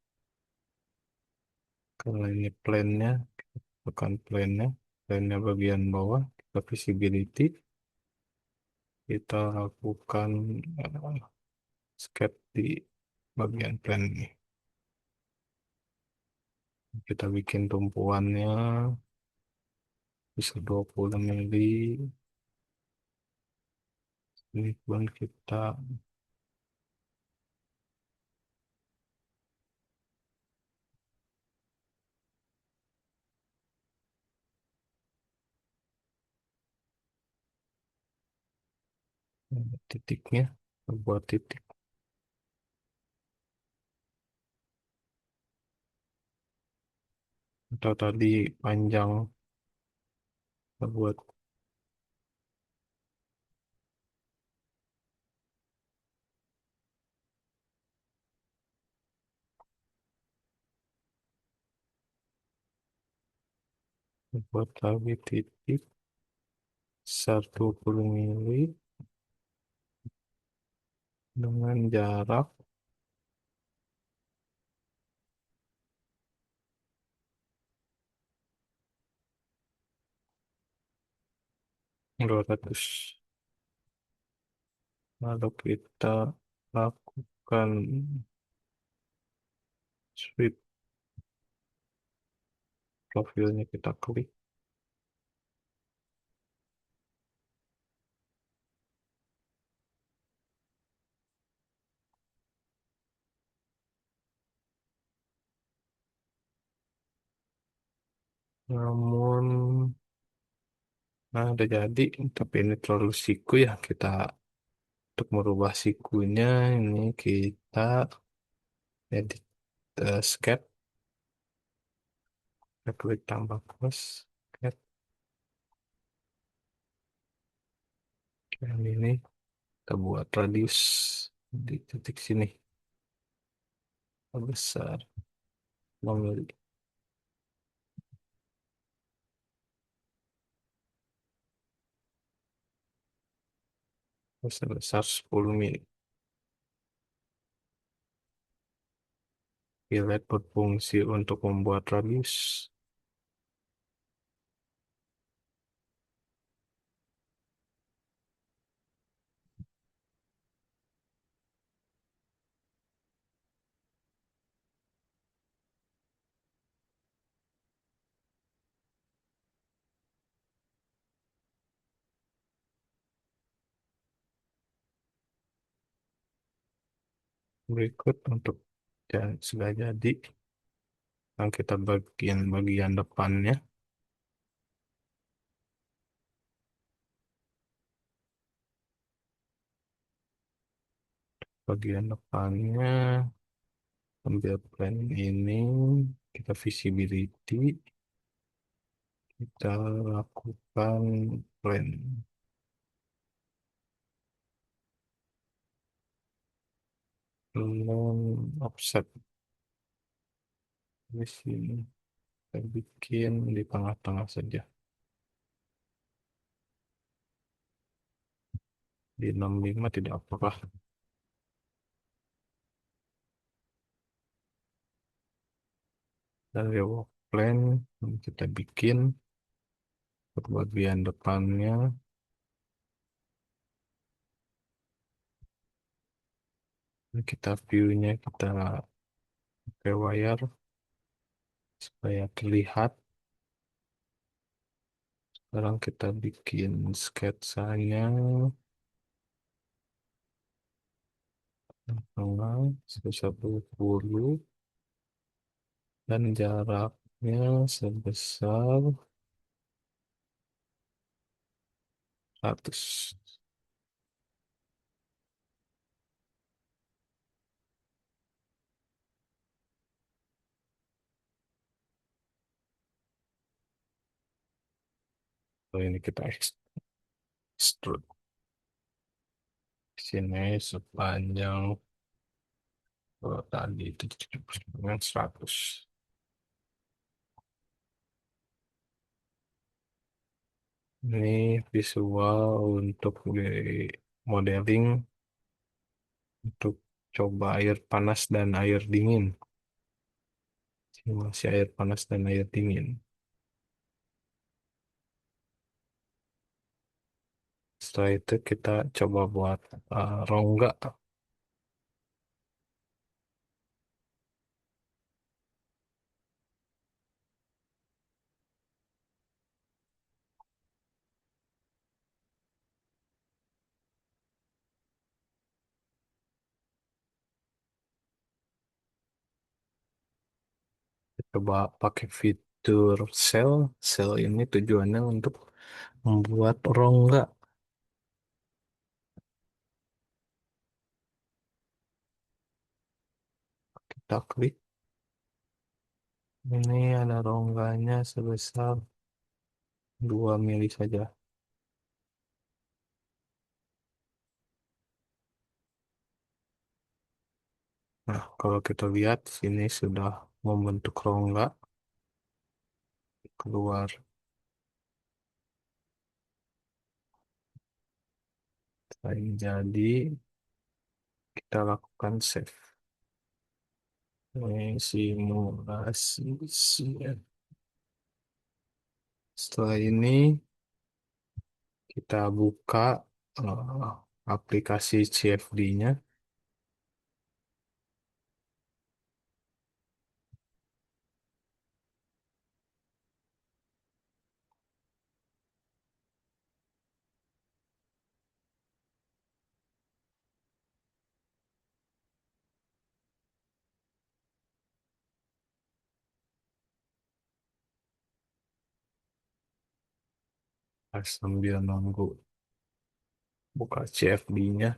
[SPEAKER 1] Karena ini plannya, bukan plannya. Plannya bagian bawah, kita visibility. Kita lakukan sketch di bagian plan ini. Kita bikin tumpuannya bisa 20 mili. Ini pun kita titiknya, kita buat titik. Atau tadi panjang, kita buat lagi titik 120 mili dengan jarak 200. Lalu kita lakukan sweep, profilnya kita klik. Namun, nah udah jadi, tapi ini terlalu siku ya. Kita untuk merubah sikunya ini kita edit sketch, kita klik tambah plus, sketch yang ini kita buat radius di titik sini besar 5 mili, besar 10 mili. Fillet berfungsi untuk membuat radius. Berikut untuk sudah jadi, yang kita bagian depannya. Bagian depannya ambil plan ini, kita visibility, kita lakukan plan offset di sini. Kita bikin di tengah-tengah saja, di 65 tidak apa-apa. Dari work plan kita bikin untuk bagian depannya. Kita view-nya kita pakai wire supaya terlihat. Sekarang kita bikin sketsanya tengah sebesar 20 dan jaraknya sebesar 100. So, ini kita extrude sini sepanjang tadi itu dengan 100. Ini visual untuk di modeling untuk coba air panas dan air dingin. Simulasi air panas dan air dingin. Setelah itu kita coba buat rongga. Coba pakai fitur cell. Cell ini tujuannya untuk membuat rongga. Kita klik. Ini ada rongganya sebesar 2 mili saja. Nah, kalau kita lihat sini sudah membentuk rongga keluar. Setelah ini jadi, kita lakukan save. Ini simulasi CF. Setelah ini kita buka eh, aplikasi CFD-nya. Sambil nunggu buka CFD-nya.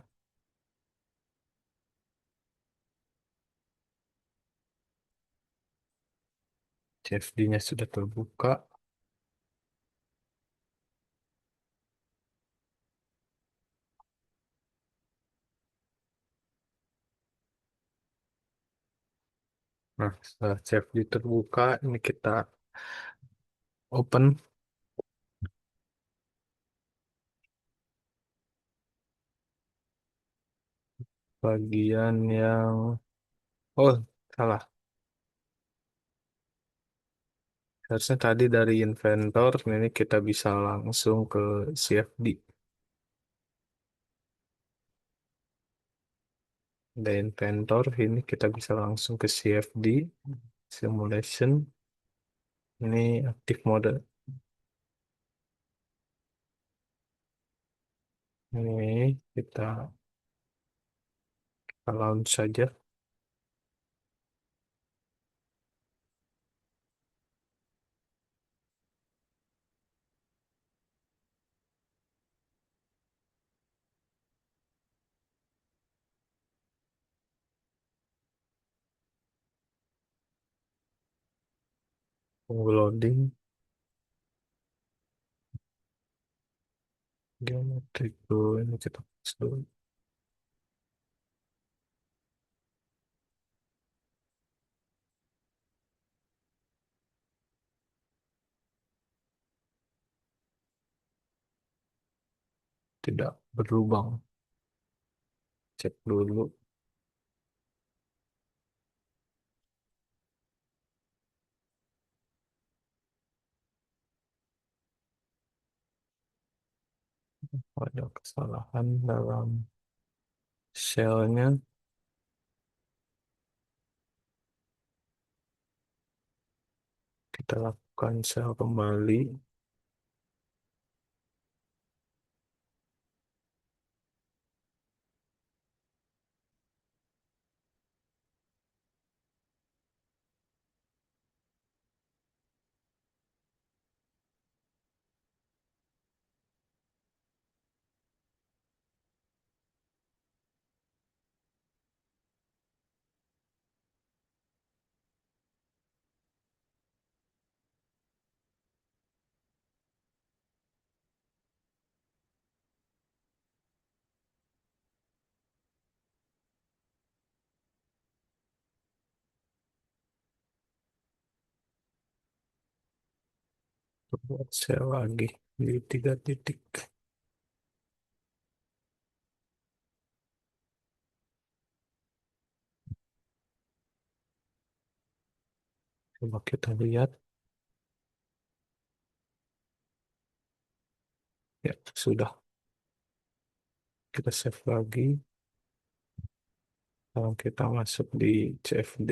[SPEAKER 1] CFD-nya sudah terbuka. Nah, setelah CFD terbuka, ini kita open bagian yang, oh, salah. Harusnya tadi dari inventor, ini kita bisa langsung ke CFD. Dari inventor, ini kita bisa langsung ke CFD, simulation. Ini active mode. Ini kita launch saja. Tunggu loading. Geometrik dulu, ini kita close dulu. Tidak berlubang. Cek dulu. ada kesalahan dalam shellnya, kita lakukan shell kembali. Buat shell lagi di 3 titik. Coba kita lihat. Ya, sudah. Kita save lagi. Kalau kita masuk di CFD.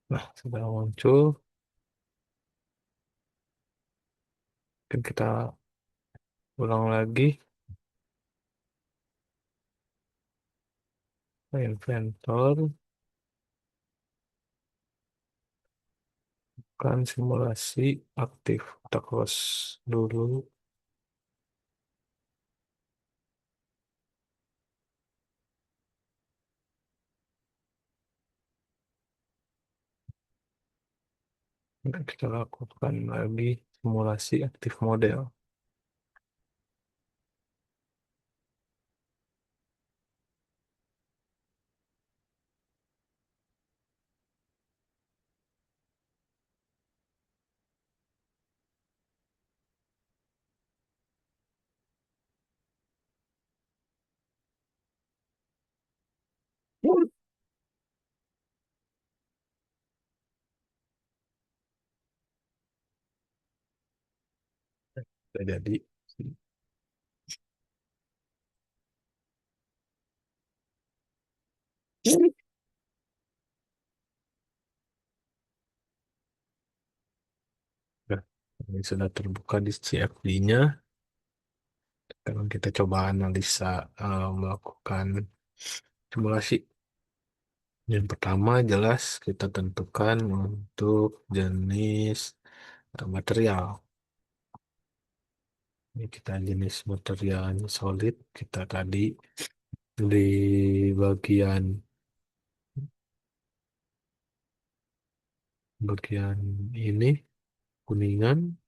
[SPEAKER 1] Nah, sudah muncul. Mungkin kita ulang lagi. Inventor. Kan simulasi aktif. Kita close dulu. Dan kita lakukan lagi simulasi aktif model. Sudah jadi. Nah, ini sudah terbuka di CFD-nya. Sekarang kita coba analisa, melakukan simulasi. Yang pertama jelas kita tentukan untuk jenis material. Ini kita jenis materialnya solid. Kita tadi di bagian bagian ini kuningan.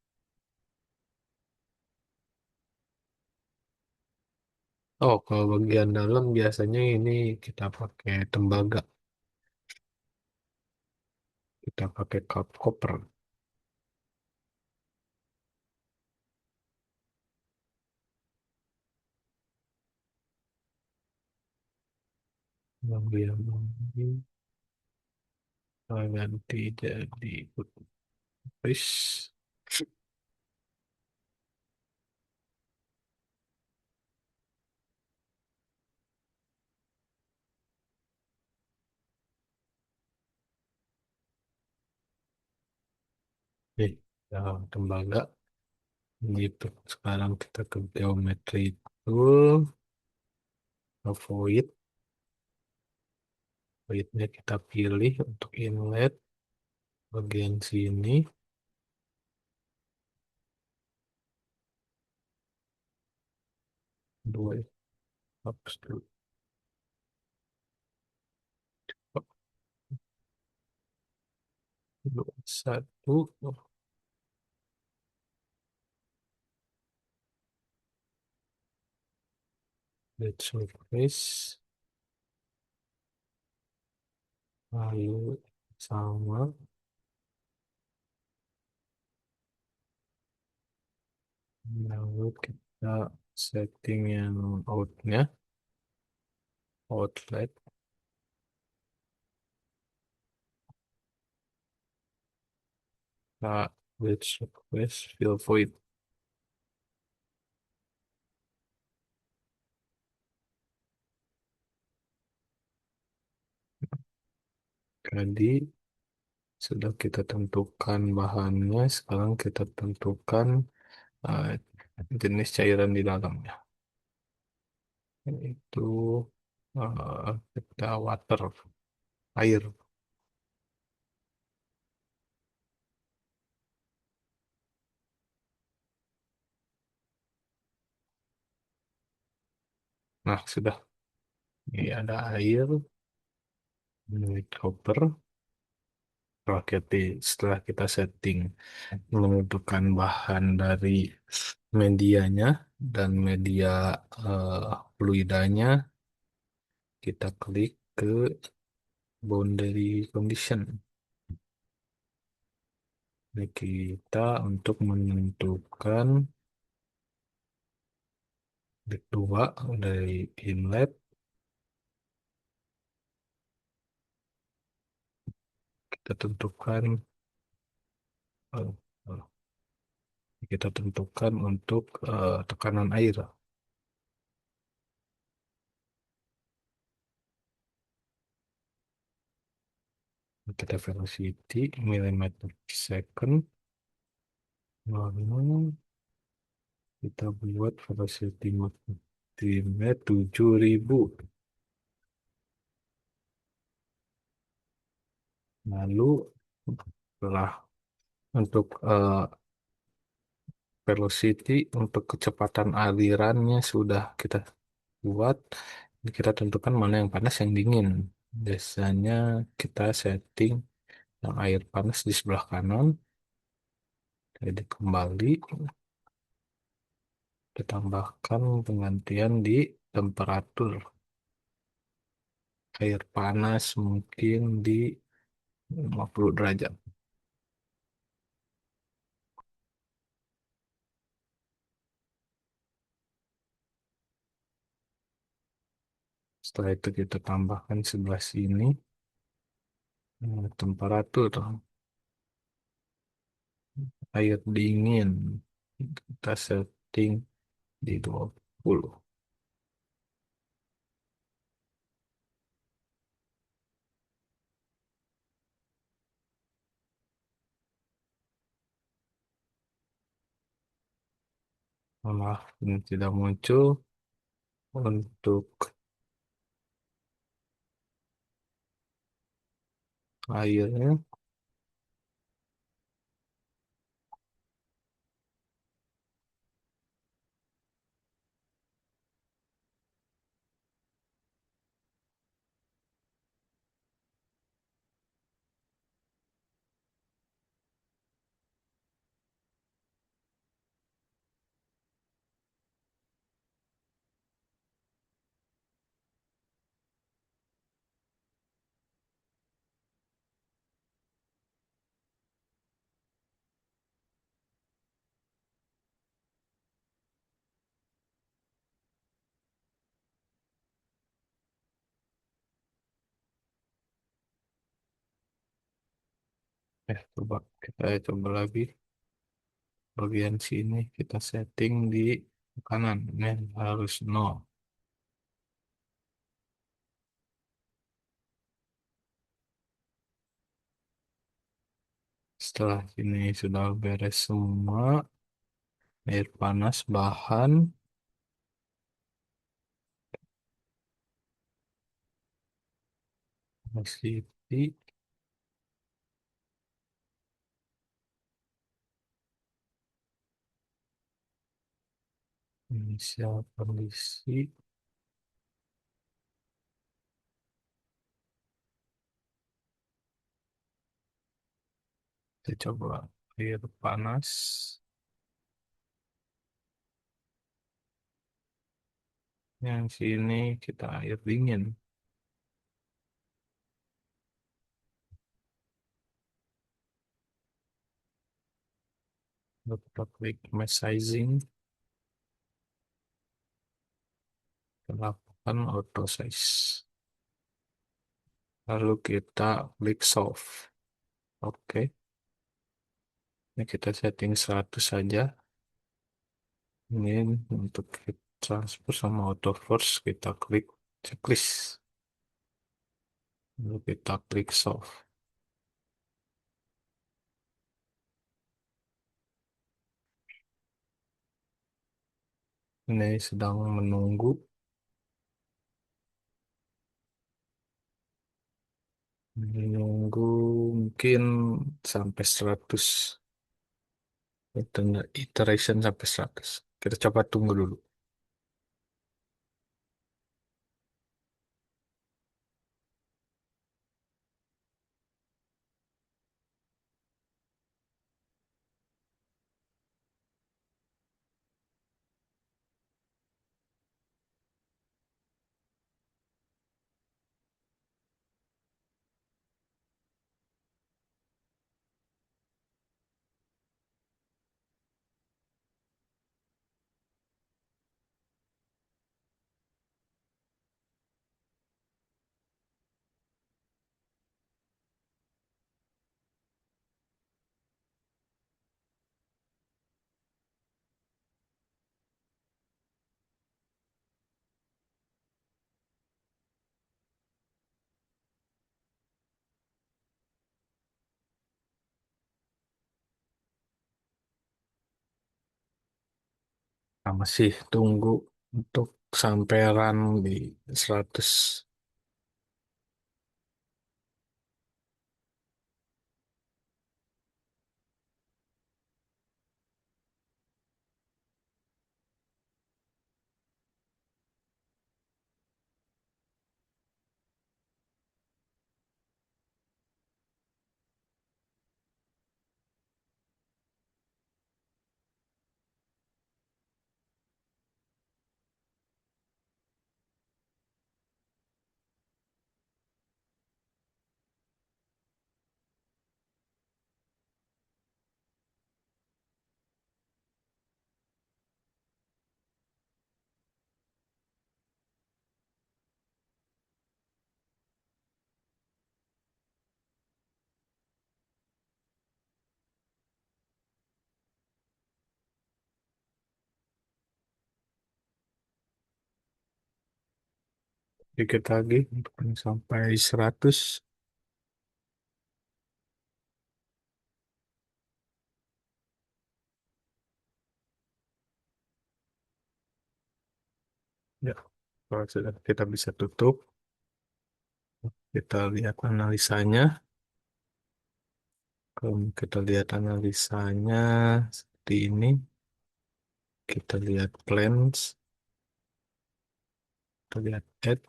[SPEAKER 1] Oh, kalau bagian dalam biasanya ini kita pakai tembaga. Kita pakai cup copper. Bagian ini saya ganti jadi putih. Nih, ya, tembaga. Gitu. Sekarang kita ke geometry tool, void. Voidnya kita pilih untuk inlet bagian sini. Dua, hapus dulu. Dua, satu. Let's surface. Lalu sama. Lalu Kita setting yang outnya, outlet, kita which request fill void. Jadi sudah kita tentukan bahannya, sekarang kita tentukan eh, jenis cairan di dalamnya. Itu kita water, air. Nah, sudah. Ini ada air, ini copper. Setelah kita setting menentukan bahan dari medianya dan media eh, fluidanya, kita klik ke boundary condition. Ini kita untuk menentukan dua dari inlet, kita tentukan eh, eh, kita tentukan untuk tekanan air. Kita velocity millimeter per second. Lalu kita buat velocity multimeter 7.000. Lalu setelah untuk velocity untuk kecepatan alirannya sudah kita buat, kita tentukan mana yang panas yang dingin. Biasanya kita setting yang air panas di sebelah kanan. Jadi kembali ditambahkan penggantian di temperatur air panas mungkin di 50 derajat. Setelah itu kita tambahkan sebelah sini temperatur air dingin. Kita setting di 20. Maaf, ini tidak muncul untuk airnya. Coba kita coba lagi bagian sini kita setting di kanan. Ini harus nol. Setelah ini sudah beres semua, air panas bahan, velocity, inisial kondisi, kita coba air panas, yang sini kita air dingin. Kita klik mesh sizing, lakukan auto size. Lalu kita klik solve. Oke, ini kita setting 100 saja. Ini untuk kita transfer sama auto force, kita klik checklist. Lalu kita klik solve. Ini sedang menunggu. Menunggu mungkin sampai 100. Iteration sampai 100. Kita coba tunggu dulu. Nah, masih tunggu untuk sampai run di 100. Dikit lagi untuk sampai 100. Ya, kalau sudah kita bisa tutup. Kita lihat analisanya. Kalau kita lihat analisanya seperti ini. Kita lihat plans. Kita lihat add.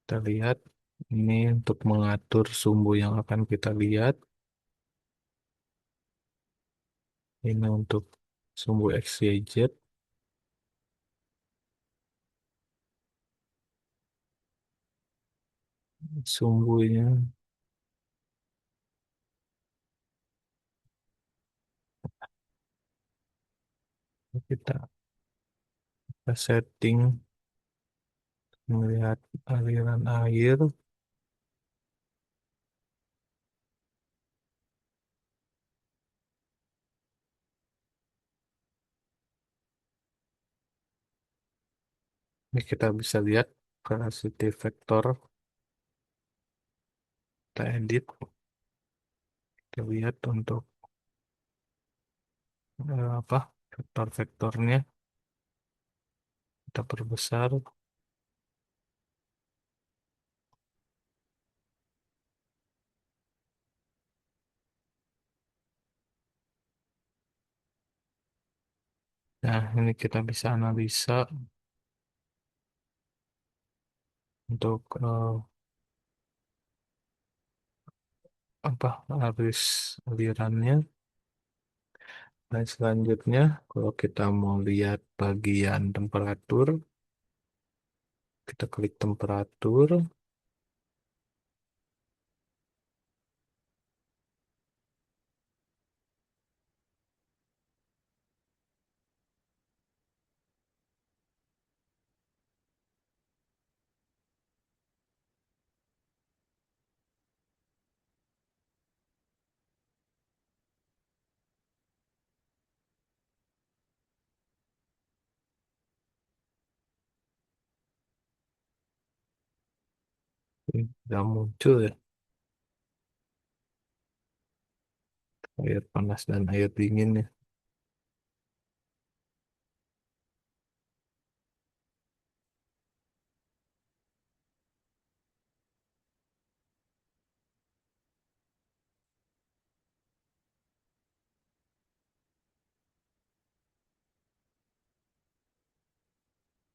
[SPEAKER 1] Kita lihat ini untuk mengatur sumbu yang akan kita lihat. Ini untuk sumbu X, Y, Z. Sumbunya kita setting melihat aliran air. Ini kita bisa lihat velocity vector. Kita edit. Kita lihat untuk apa vektor-vektornya. Kita perbesar. Nah, ini kita bisa analisa untuk apa arus alirannya. Dan selanjutnya, kalau kita mau lihat bagian temperatur, kita klik temperatur. Udah muncul ya air panas dan air dingin ya.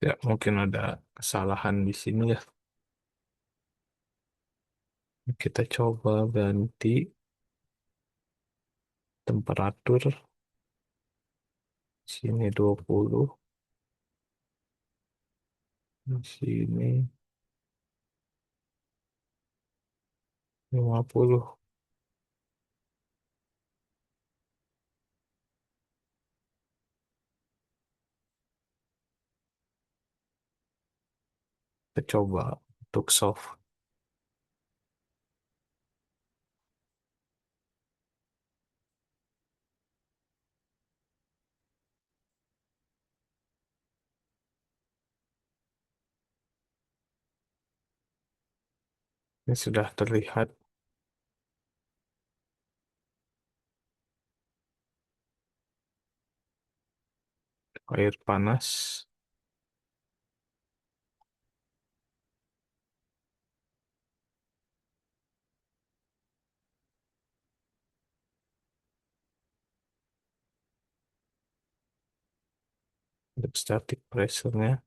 [SPEAKER 1] Ya, mungkin ada kesalahan di sini ya. Kita coba ganti temperatur. Sini 20, di sini 50. Kita coba untuk soft. Ini sudah terlihat air panas. Untuk static pressure-nya.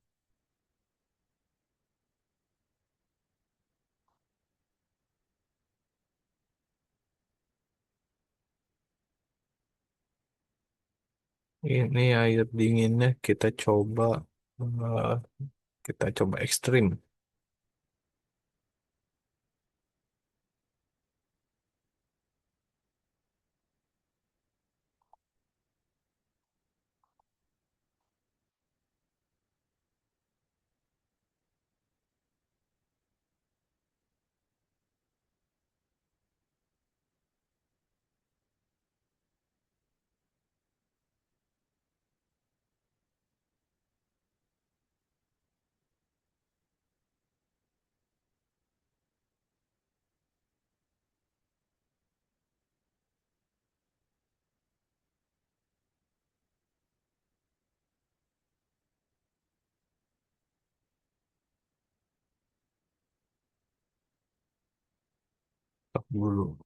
[SPEAKER 1] Ini air dinginnya eh, kita coba ekstrim. Stop dulu.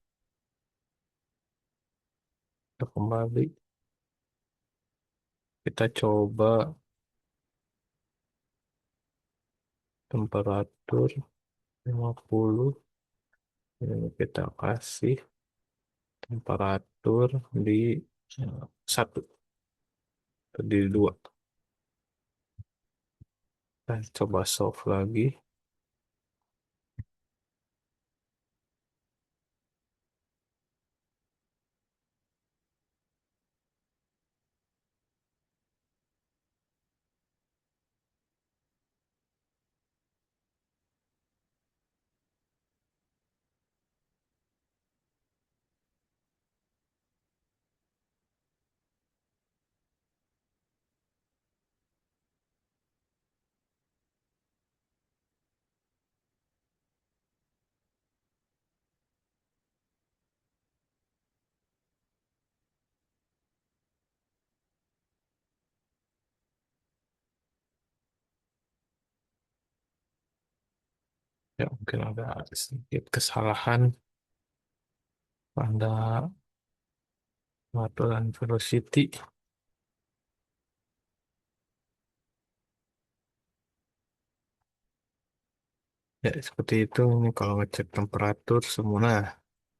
[SPEAKER 1] Kita kembali. Kita coba temperatur 50. Ini kita kasih temperatur di 1 atau di 2. Kita coba soft lagi. Ya, mungkin ada sedikit kesalahan pada pengaturan velocity. Ya, seperti itu. Ini kalau ngecek temperatur semua, nah,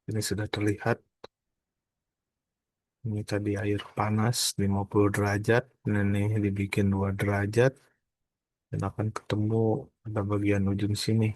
[SPEAKER 1] ini sudah terlihat. Ini tadi air panas 50 derajat. Dan ini dibikin 2 derajat. Dan akan ketemu pada bagian ujung sini.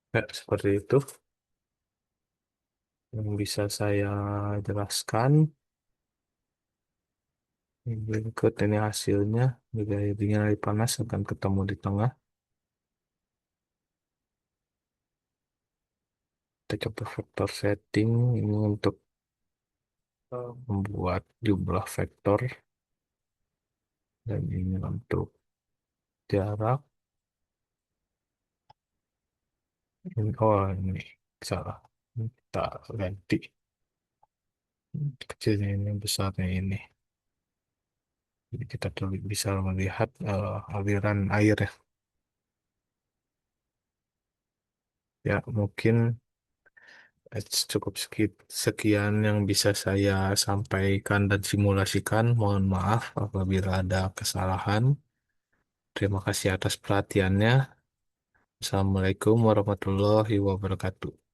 [SPEAKER 1] Ya, seperti itu yang bisa saya jelaskan. Berikut ini hasilnya. Jika air dingin air panas akan ketemu di tengah. Kita coba vektor setting ini untuk membuat jumlah vektor. Dan ini untuk jarak. Oh, ini salah. Kita ganti. Kecilnya ini, besarnya ini. Jadi kita bisa melihat aliran air ya. Ya, mungkin cukup sekian yang bisa saya sampaikan dan simulasikan. Mohon maaf apabila ada kesalahan. Terima kasih atas perhatiannya. Assalamualaikum warahmatullahi wabarakatuh.